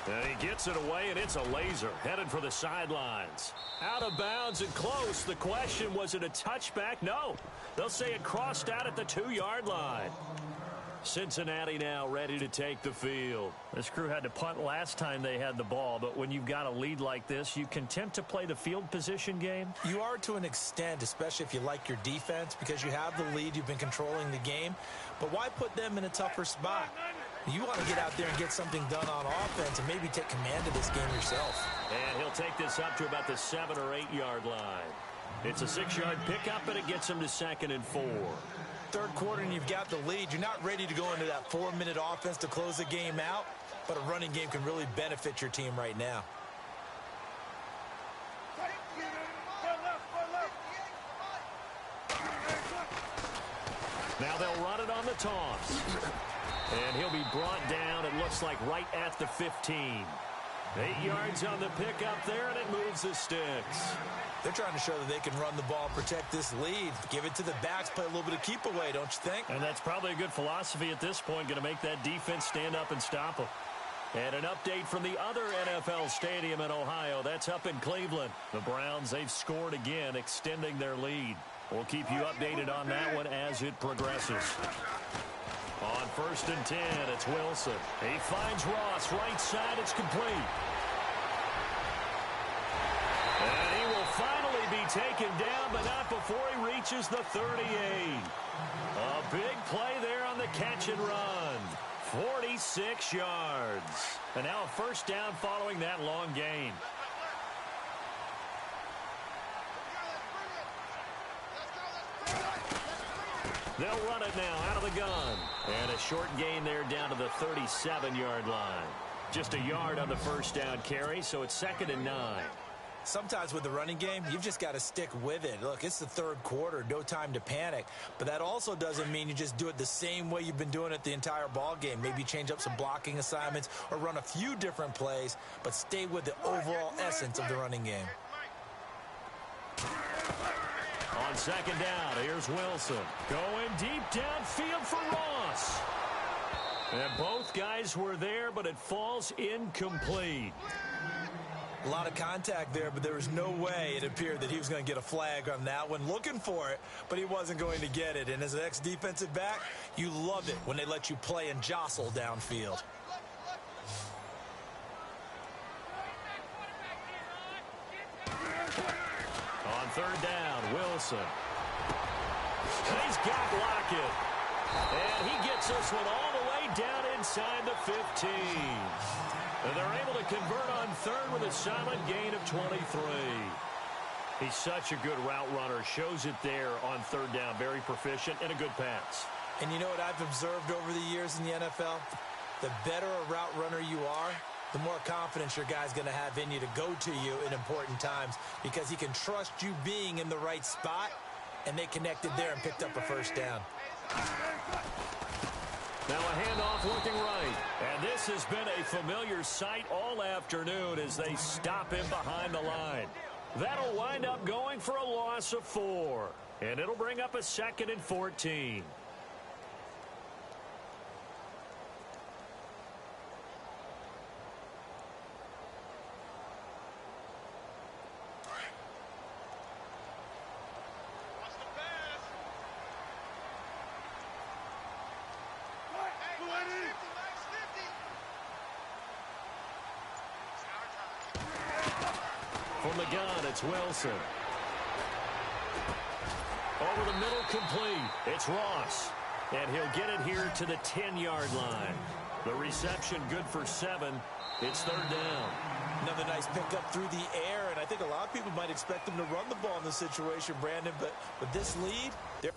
And he gets it away, and it's a laser headed for the sidelines. Out of bounds and close. The question, was it a touchback? No. They'll say it crossed out at the 2-yard line. Cincinnati now ready to take the field. This crew had to punt last time they had the ball, but when you've got a lead like this, you content to play the field position game? You are to an extent, especially if you like your defense, because you have the lead, you've been controlling the game. But why put them in a tougher spot? You want to get out there and get something done on offense and maybe take command of this game yourself. And he'll take this up to about the 7- or 8-yard line. It's a 6-yard pickup, and it gets him to 2nd and 4. Third quarter and you've got the lead. You're not ready to go into that 4-minute offense to close the game out, but a running game can really benefit your team right now. Now they'll run it on the toss. And he'll be brought down, it looks like, right at the 15. 8 yards on the pickup there, and it moves the sticks. They're trying to show that they can run the ball and protect this lead. Give it to the backs, play a little bit of keep away, don't you think? And that's probably a good philosophy at this point, going to make that defense stand up and stop them. And an update from the other NFL stadium in Ohio. That's up in Cleveland. The Browns, they've scored again, extending their lead. We'll keep you updated on that one as it progresses. On 1st and 10, it's Wilson. He finds Ross, right side, it's complete. And he will finally be taken down, but not before he reaches the 38. A big play there on the catch and run. 46 yards. And now a 1st down following that long gain. They'll run it now out of the gun. And a short gain there down to the 37-yard line. Just a yard on the 1st down carry, so it's 2nd and 9. Sometimes with the running game, you've just got to stick with it. Look, it's the 3rd quarter, no time to panic. But that also doesn't mean you just do it the same way you've been doing it the entire ball game. Maybe change up some blocking assignments or run a few different plays, but stay with the overall essence of the running game. On 2nd down, here's Wilson. Going deep downfield for Ross. And both guys were there, but it falls incomplete. A lot of contact there, but there was no way it appeared that he was going to get a flag on that one. Looking for it, but he wasn't going to get it. And as an ex-defensive back, you love it when they let you play and jostle downfield. On 3rd down, Wilson. And he's got Lockett. And he gets this one all the way down inside the 15. And they're able to convert on 3rd with a solid gain of 23. He's such a good route runner. Shows it there on 3rd down. Very proficient and a good pass. And you know what I've observed over the years in the NFL? The better a route runner you are, the more confidence your guy's going to have in you to go to you in important times because he can trust you being in the right spot, and they connected there and picked up a 1st down. Now a handoff looking right. And this has been a familiar sight all afternoon as they stop him behind the line. That'll wind up going for a loss of 4. And it'll bring up a 2nd and 14. From the gun, it's Wilson. Over the middle, complete. It's Ross. And he'll get it here to the 10-yard line. The reception good for 7. It's 3rd down. Another nice pickup through the air, and I think a lot of people might expect him to run the ball in this situation, Brandon, but with this lead, they're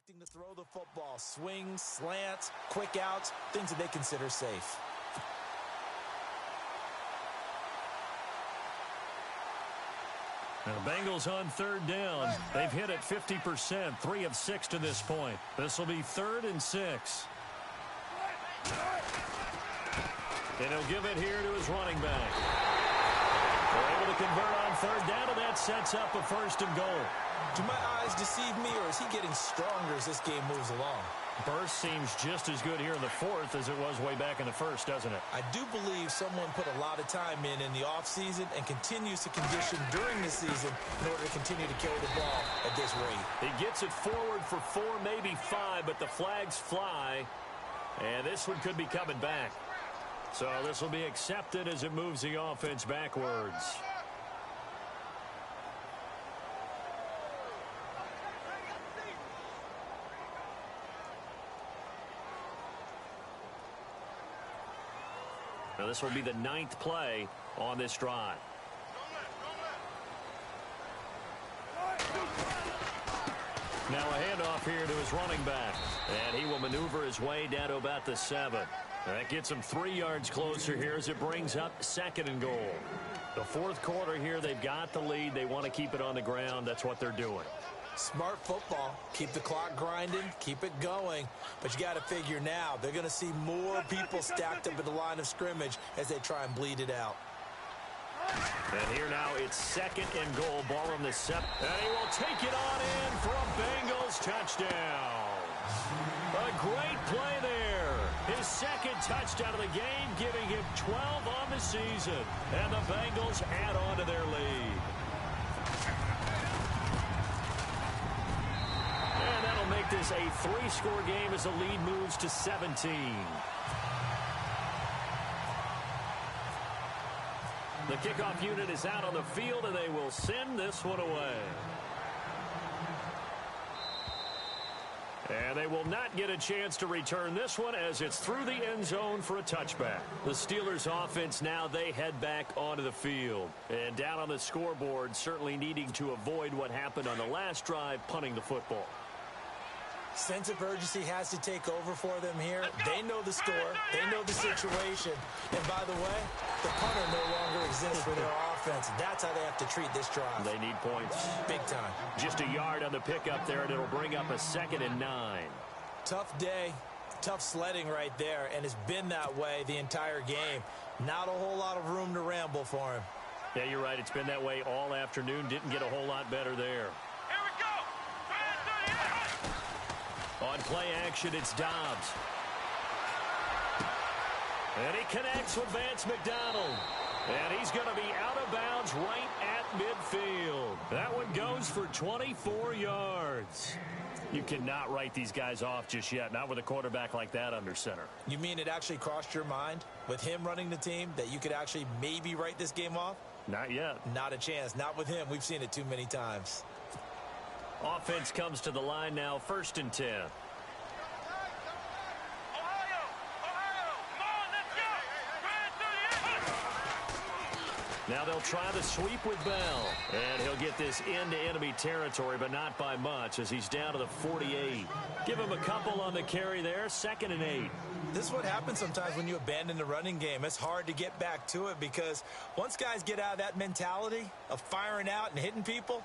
Expecting to throw the football. Swings, slants, quick outs, things that they consider safe. The Bengals on third down. They've hit it 50%, 3 of 6 to this point. This will be 3rd and 6. And he'll give it here to his running back. They're able to convert on third down, and that sets up a 1st and goal. Do my eyes deceive me, or is he getting stronger as this game moves along? Burst seems just as good here in the 4th as it was way back in the 1st, doesn't it? I do believe someone put a lot of time in the offseason and continues to condition during the season in order to continue to carry the ball at this rate. He gets it forward for 4, maybe 5, but the flags fly, and this one could be coming back. So this will be accepted as it moves the offense backwards. Now this will be the 9th play on this drive. Now a handoff here to his running back. And he will maneuver his way down to about the 7. That gets him 3 yards closer here as it brings up 2nd and goal. The 4th quarter here, they've got the lead. They want to keep it on the ground. That's what they're doing. Smart football. Keep the clock grinding. Keep it going. But you got to figure now, they're going to see more people stacked up at the line of scrimmage as they try and bleed it out. And here now it's 2nd and goal. Ball on the 7. And he will take it on in for a Bengals touchdown. A great play there. His 2nd touchdown of the game, giving him 12 on the season. And the Bengals add on to their lead. And that'll make this a 3-score game as the lead moves to 17. The kickoff unit is out on the field, and they will send this one away. And they will not get a chance to return this one as it's through the end zone for a touchback. The Steelers offense now, they head back onto the field. And down on the scoreboard, certainly needing to avoid what happened on the last drive, punting the football. Sense of urgency has to take over for them here. They know the score. They know the situation. And by the way, the punter no longer exists for their offense. That's how they have to treat this drive. They need points. Big time. Just a yard on the pickup there, and it'll bring up a 2nd and 9. Tough day. Tough sledding right there, and it's been that way the entire game. Not a whole lot of room to ramble for him. Yeah, you're right. It's been that way all afternoon. Didn't get a whole lot better there. Here we go. On play action, it's Dobbs. And he connects with Vance McDonald. And he's going to be out of bounds right at midfield. That one goes for 24 yards. You cannot write these guys off just yet, not with a quarterback like that under center. You mean it actually crossed your mind with him running the team that you could actually maybe write this game off? Not yet. Not a chance. Not with him. We've seen it too many times. Offense comes to the line now, 1st and 10. Ohio, come on, let's go. Now they'll try the sweep with Bell. And he'll get this into enemy territory, but not by much as he's down to the 48. Give him a couple on the carry there, 2nd and 8. This is what happens sometimes when you abandon the running game. It's hard to get back to it because once guys get out of that mentality of firing out and hitting people,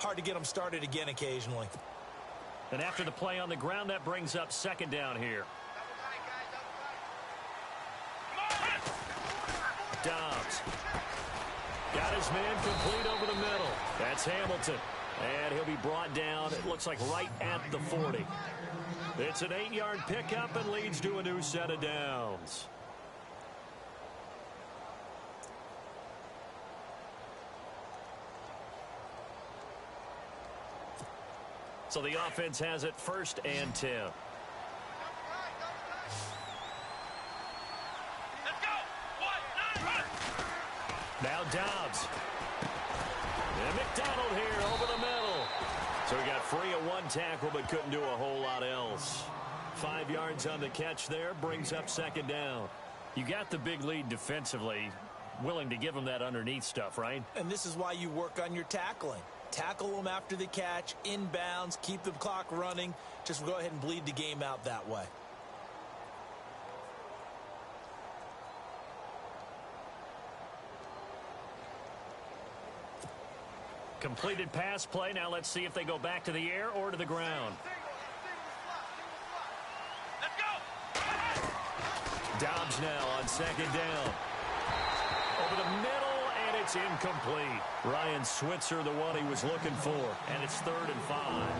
hard to get them started again occasionally. And after the play on the ground, that brings up 2nd down here. Dobbs. Got his man complete over the middle. That's Hamilton. And he'll be brought down, it looks like right at the 40. It's an 8-yard pickup and leads to a new set of downs. So the offense has it 1st and 10. Let's go. 1, 9, run. Now Dobbs. And McDonald here over the middle. So he got free of 1 tackle but couldn't do a whole lot else. 5 yards on the catch there brings up 2nd down. You got the big lead defensively. Willing to give him that underneath stuff, right? And this is why you work on your tackling. Tackle them after the catch, inbounds, keep the clock running. Just go ahead and bleed the game out that way. Completed pass play. Now let's see if they go back to the air or to the ground. Let's go. Dobbs now on second down. Over the middle, and it's incomplete. Ryan Switzer, the one he was looking for, and it's 3rd and 5.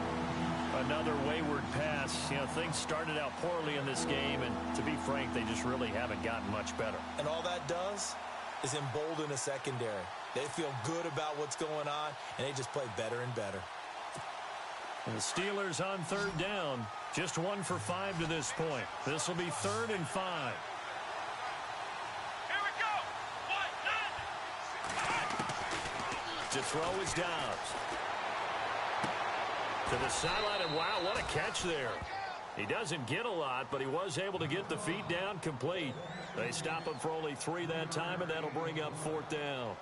Another wayward pass. You know, things started out poorly in this game, and to be frank, they just really haven't gotten much better. And all that does is embolden a secondary. They feel good about what's going on, and they just play better and better. And the Steelers on 3rd down. Just 1 for 5 to this point. This will be 3rd and 5. Here we go. 1, 9. To throw is Dobbs. To the sideline, and wow, what a catch there. He doesn't get a lot, but he was able to get the feet down complete. They stop him for only 3 that time, and that'll bring up 4th down.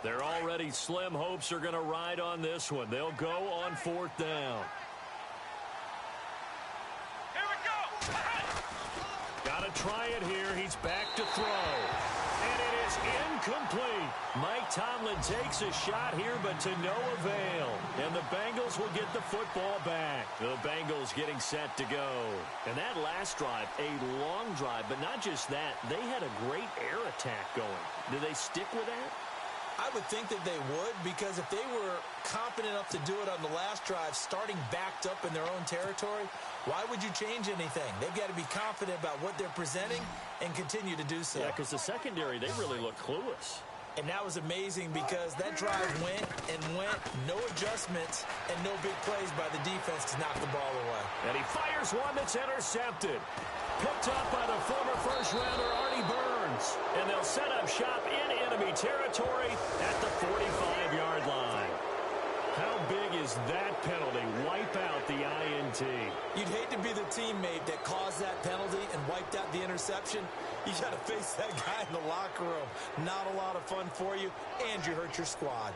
Their already slim hopes are going to ride on this one. They'll go on 4th down. Here we go. Got to try it here. He's back to throw. And it is incomplete. Mike Tomlin takes a shot here, but to no avail. And the Bengals will get the football back. The Bengals getting set to go. And that last drive, a long drive, but not just that. They had a great air attack going. Do they stick with that? I would think that they would, because if they were confident enough to do it on the last drive, starting backed up in their own territory, why would you change anything? They've got to be confident about what they're presenting and continue to do so. Yeah, because the secondary, they really look clueless. And that was amazing because that drive went and went, no adjustments, and no big plays by the defense to knock the ball away. And he fires one that's intercepted. Picked up by the former first-rounder Artie Burns. And they'll set up shop in enemy territory at the 45-yard line. How big is that penalty? Wipe out the INT. You'd hate to be the teammate that caused that penalty and wiped out the interception. You got to face that guy in the locker room. Not a lot of fun for you, and you hurt your squad.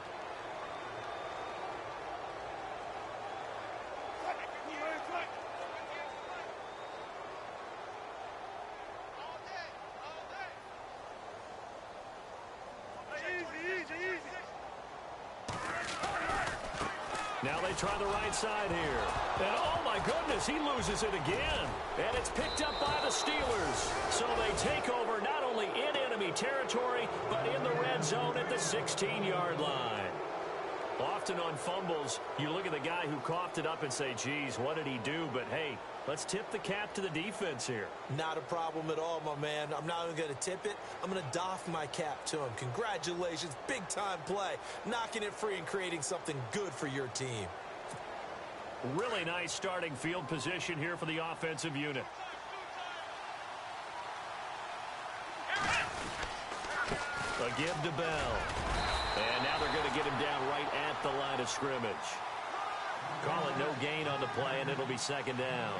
Now they try the right side here. And oh my goodness, he loses it again. And it's picked up by the Steelers. So they take over not only in enemy territory, but in the red zone at the 16-yard line. Often on fumbles, you look at the guy who coughed it up and say, geez, what did he do? But hey, let's tip the cap to the defense here. Not a problem at all, my man. I'm not even going to tip it. I'm going to doff my cap to him. Congratulations. Big-time play. Knocking it free and creating something good for your team. Really nice starting field position here for the offensive unit. A give to Bell. And now they're going to get him down right at the line of scrimmage. Call it no gain on the play, and it'll be 2nd down.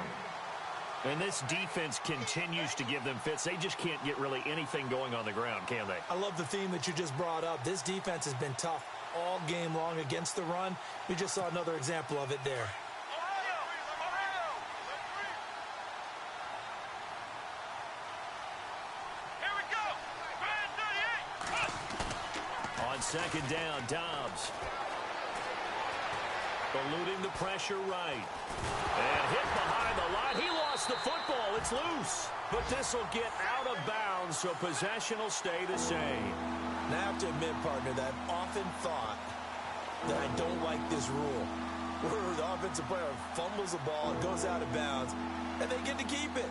And this defense continues to give them fits. They just can't get really anything going on the ground, can they? I love the theme that you just brought up. This defense has been tough all game long against the run. We just saw another example of it there. Here we go. Grand 38. On 2nd down, Dobbs. Eluding the pressure right. And hit behind the line. He lost the football. It's loose. But this will get out of bounds, so possession will stay the same. Now, I have to admit, partner, that I've often thought that I don't like this rule, where the offensive player fumbles the ball, it goes out of bounds, and they get to keep it.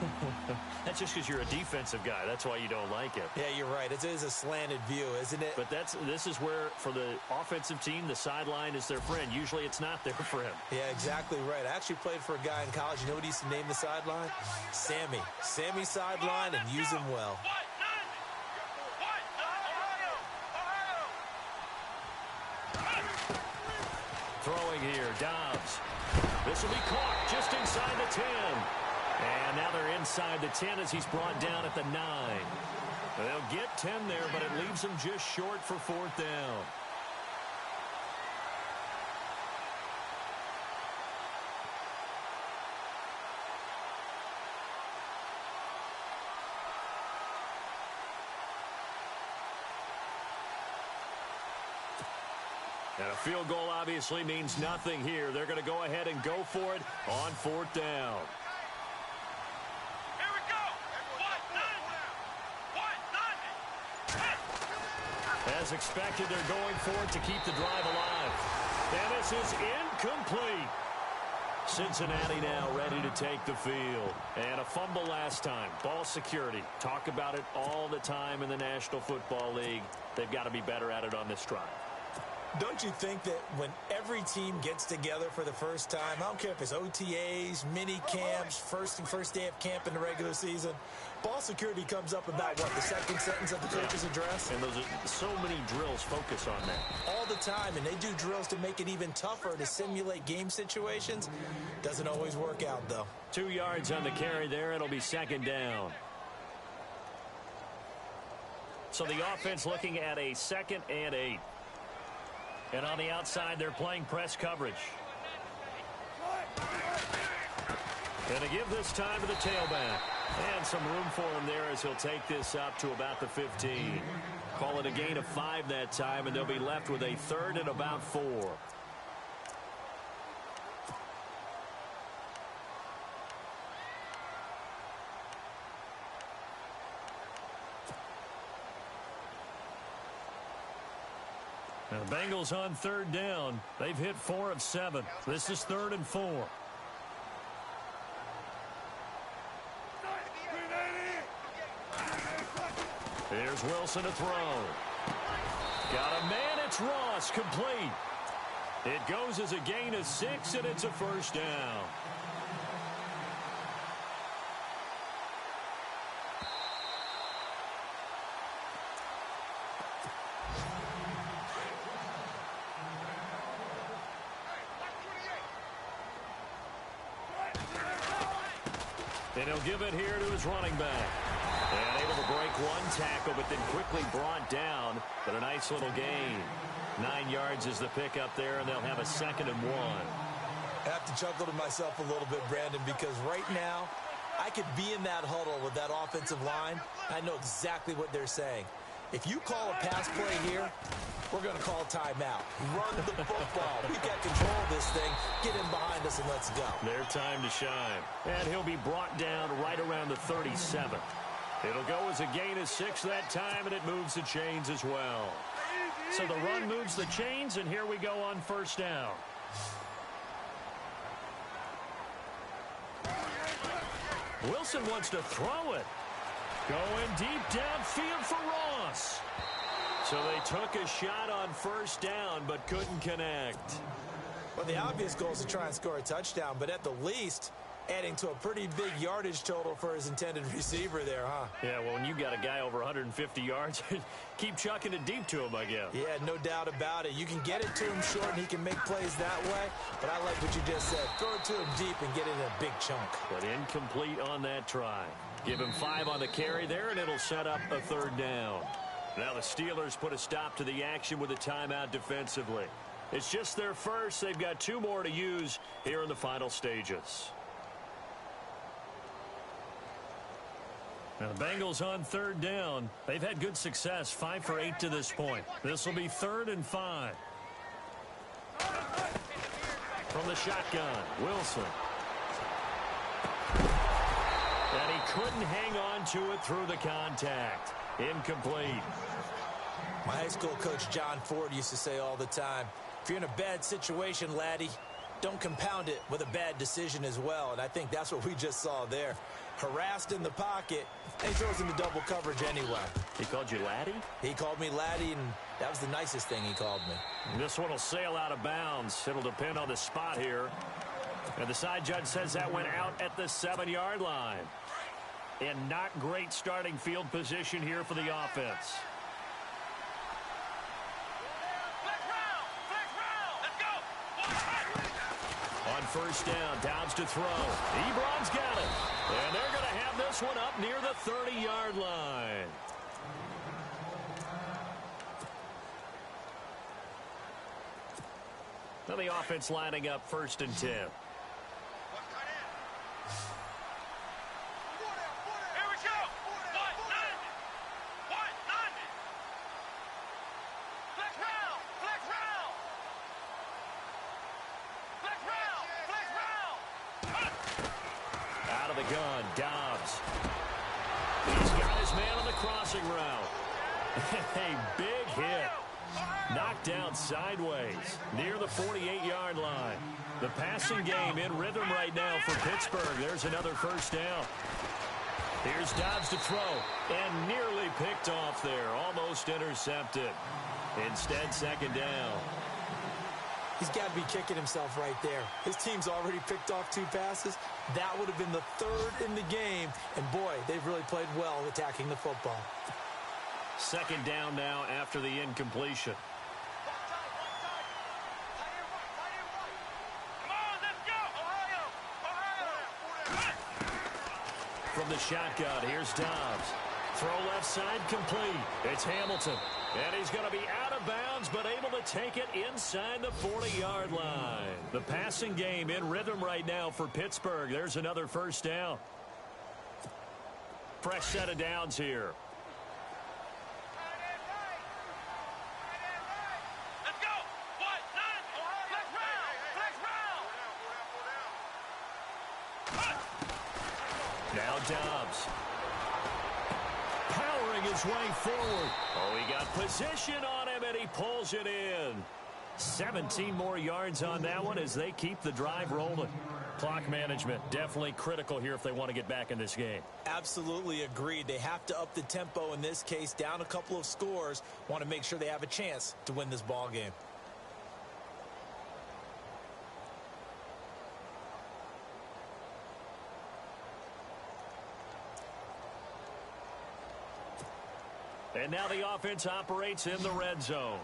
That's just because you're a defensive guy. That's why you don't like it. Yeah, you're right. It is a slanted view, isn't it? But this is where, for the offensive team, the sideline is their friend. Usually it's not their friend. Yeah, exactly right. I actually played for a guy in college. You know what he used to name the sideline? Sammy. Sammy sideline, and use him well. Throwing here, Dobbs. This will be caught just inside the 10. And now they're inside the 10 as he's brought down at the 9. They'll get 10 there, but it leaves them just short for 4th down. And a field goal obviously means nothing here. They're going to go ahead and go for it on 4th down. Here we go. As expected, they're going for it to keep the drive alive. And this is incomplete. Cincinnati now ready to take the field. And a fumble last time. Ball security. Talk about it all the time in the National Football League. They've got to be better at it on this drive. Don't you think that when every team gets together for the first time, I don't care if it's OTAs, mini camps, first day of camp in the regular season, ball security comes up about, what, the second sentence of the coach's address? And those are so many drills focus on that. All the time, and they do drills to make it even tougher to simulate game situations. Doesn't always work out, though. 2 yards on the carry there. It'll be 2nd down. So the offense looking at a 2nd and 8. And on the outside, they're playing press coverage. And to give this time to the tailback. And some room for him there as he'll take this up to about the 15. Call it a gain of 5 that time, and they'll be left with a 3rd and about 4. Now the Bengals on 3rd down. They've hit 4 of 7. This is 3rd and 4. Here's Wilson to throw. Got a man. It's Ross. Complete. It goes as a gain of 6, and it's a 1st down. And he'll give it here to his running back. And able to break one tackle, but then quickly brought down. But a nice little gain. 9 yards is the pickup there, and they'll have a 2nd and 1. I have to chuckle to myself a little bit, Brandon, because right now I could be in that huddle with that offensive line. I know exactly what they're saying. If you call a pass play here, we're going to call timeout. Run the football. We got control of this thing. Get in behind us and let's go. Their time to shine. And he'll be brought down right around the 37. It'll go as a gain of 6 that time, and it moves the chains as well. So the run moves the chains, and here we go on 1st down. Wilson wants to throw it. Going deep downfield for Ross. So they took a shot on 1st down, but couldn't connect. Well, the obvious goal is to try and score a touchdown, but at the least, adding to a pretty big yardage total for his intended receiver there, huh? Yeah, well, when you got a guy over 150 yards, keep chucking it deep to him, I guess. Yeah, no doubt about it. You can get it to him short, and he can make plays that way, but I like what you just said. Throw it to him deep and get it in a big chunk. But incomplete on that try. Give him 5 on the carry there, and it'll set up a 3rd down. Now the Steelers put a stop to the action with a timeout defensively. It's just their first. They've got 2 more to use here in the final stages. Now the Bengals on 3rd down. They've had good success, 5 for 8 to this point. This will be 3rd and 5. From the shotgun, Wilson. And he couldn't hang on to it through the contact. Incomplete. My high school coach, John Ford, used to say all the time, if you're in a bad situation, laddie, don't compound it with a bad decision as well. And I think that's what we just saw there. Harassed in the pocket, and he throws into double coverage anyway. He called you laddie? He called me laddie, and that was the nicest thing he called me. And this one will sail out of bounds. It'll depend on the spot here. And the side judge says that went out at the 7-yard line. And not great starting field position here for the offense. Flex round. Let's go. first down. Dobbs to throw. Ebron's got it. And they're going to have this one up near the 30-yard line. Now the offense lining up 1st and 10. Here we go. What? None. What? None. Flex round. Flex round. Flex round. Flex round. Out of the gun, Dobbs. He's got his man on the crossing route. A big hit. Knocked down sideways near the 48-yard line. The passing game in rhythm right now for Pittsburgh. There's another first down. Here's Dobbs to throw, and nearly picked off there. Almost intercepted. Instead, 2nd down. He's got to be kicking himself right there. His team's already picked off 2 passes. That would have been the 3rd in the game. And, boy, they've really played well attacking the football. 2nd down now after the incompletion. From the shotgun, here's Dobbs. Throw left side complete. It's Hamilton. And he's going to be out of bounds, but able to take it inside the 40-yard line. The passing game in rhythm right now for Pittsburgh. There's another first down. Fresh set of downs here. Let's go. What? None. Flex round. Flex round. Now Dobbs. Powering his way forward. Oh, he got position on him, and he pulls it in. 17 more yards on that one as they keep the drive rolling. Clock management definitely critical here if they want to get back in this game. Absolutely agreed. They have to up the tempo in this case, down a couple of scores. Want to make sure they have a chance to win this ball game. And now the offense operates in the red zone.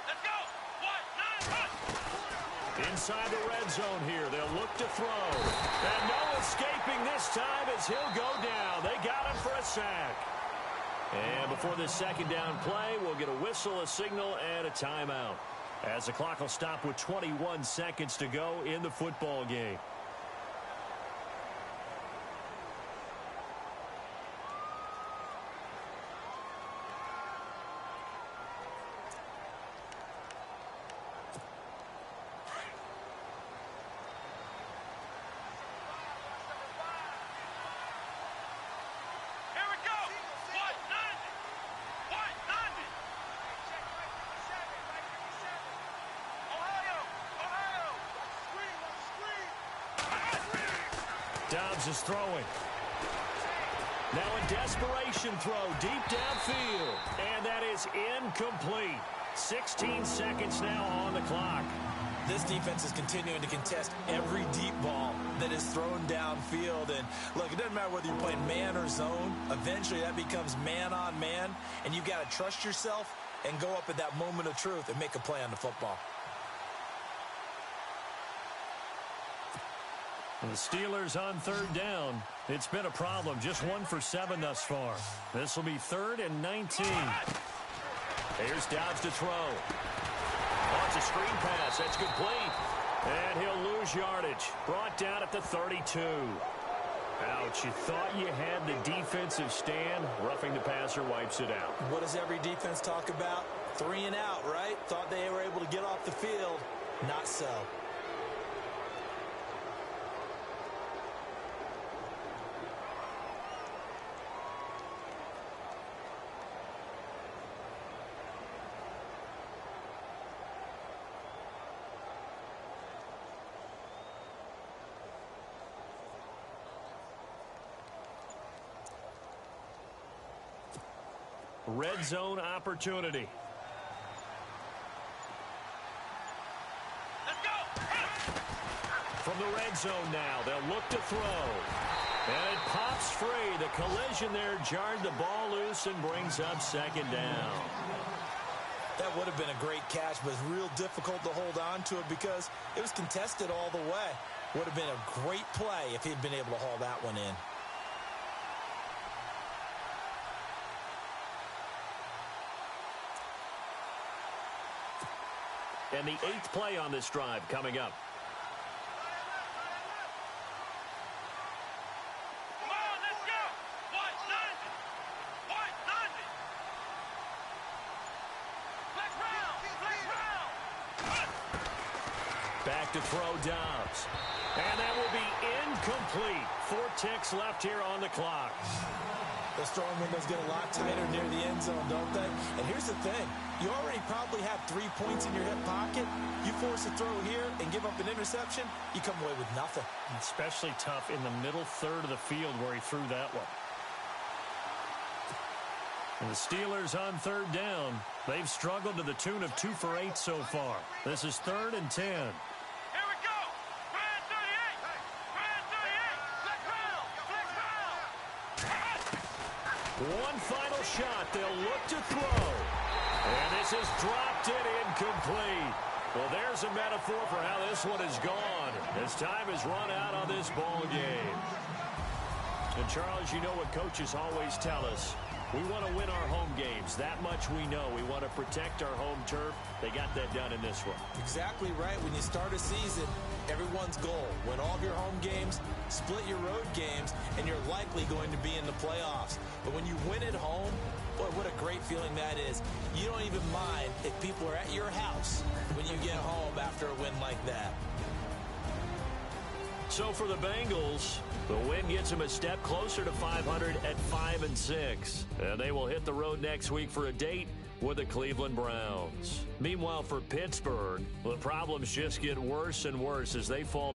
Let's go. What? None. Inside the red zone here, they'll look to throw. And no escaping this time as he'll go down. They got him for a sack. And before this 2nd down play, we'll get a whistle, a signal, and a timeout. As the clock will stop with 21 seconds to go in the football game. Here we go. What? None. What? None. Ohio. Dobbs is throwing. Now a desperation throw deep downfield. And that is incomplete. 16 seconds now on the clock. This defense is continuing to contest every deep ball that is thrown downfield. And, look, it doesn't matter whether you're playing man or zone. Eventually that becomes man on man. And you've got to trust yourself and go up at that moment of truth and make a play on the football. The Steelers on 3rd down. It's been a problem. Just 1 for 7 thus far. This will be 3rd and 19. Here's Dobbs to throw. Oh, it's a screen pass. That's complete. And he'll lose yardage. Brought down at the 32. Ouch. You thought you had the defensive stand. Roughing the passer wipes it out. What does every defense talk about? 3 and out, right? Thought they were able to get off the field. Not so. Red zone opportunity. Let's go. From the red zone now, they'll look to throw. And it pops free. The collision there jarred the ball loose and brings up 2nd down. That would have been a great catch, but it's real difficult to hold on to it because it was contested all the way. Would have been a great play if he'd been able to haul that one in. And the 8th play on this drive coming up. Come on, let's go. White 90. White 90. Black round. Black round. Back to throw Dobbs. And that will be incomplete. 4 ticks left here on the clock. The throwing windows get a lot tighter near the end zone, don't they? And here's the thing. You already probably have 3 points in your hip pocket. You force a throw here and give up an interception, you come away with nothing. Especially tough in the middle third of the field where he threw that one. And the Steelers on 3rd down. They've struggled to the tune of 2 for 8 so far. This is 3rd and 10. Here we go. Brand 38. Brand 38. Black round. Black round. One final shot. They'll look to throw. And this is dropped in incomplete. Well, there's a metaphor for how this one is gone. As time has run out on this ball game. And, Charles, you know what coaches always tell us. We want to win our home games. That much we know. We want to protect our home turf. They got that done in this one. Exactly right. When you start a season, everyone's goal, win all of your home games, split your road games, and you're likely going to be in the playoffs. But when you win at home, boy, what a great feeling that is. You don't even mind if people are at your house when you get home after a win like that. So for the Bengals, the win gets them a step closer to 500 at 5-6. And they will hit the road next week for a date with the Cleveland Browns. Meanwhile, for Pittsburgh, the problems just get worse and worse as they fall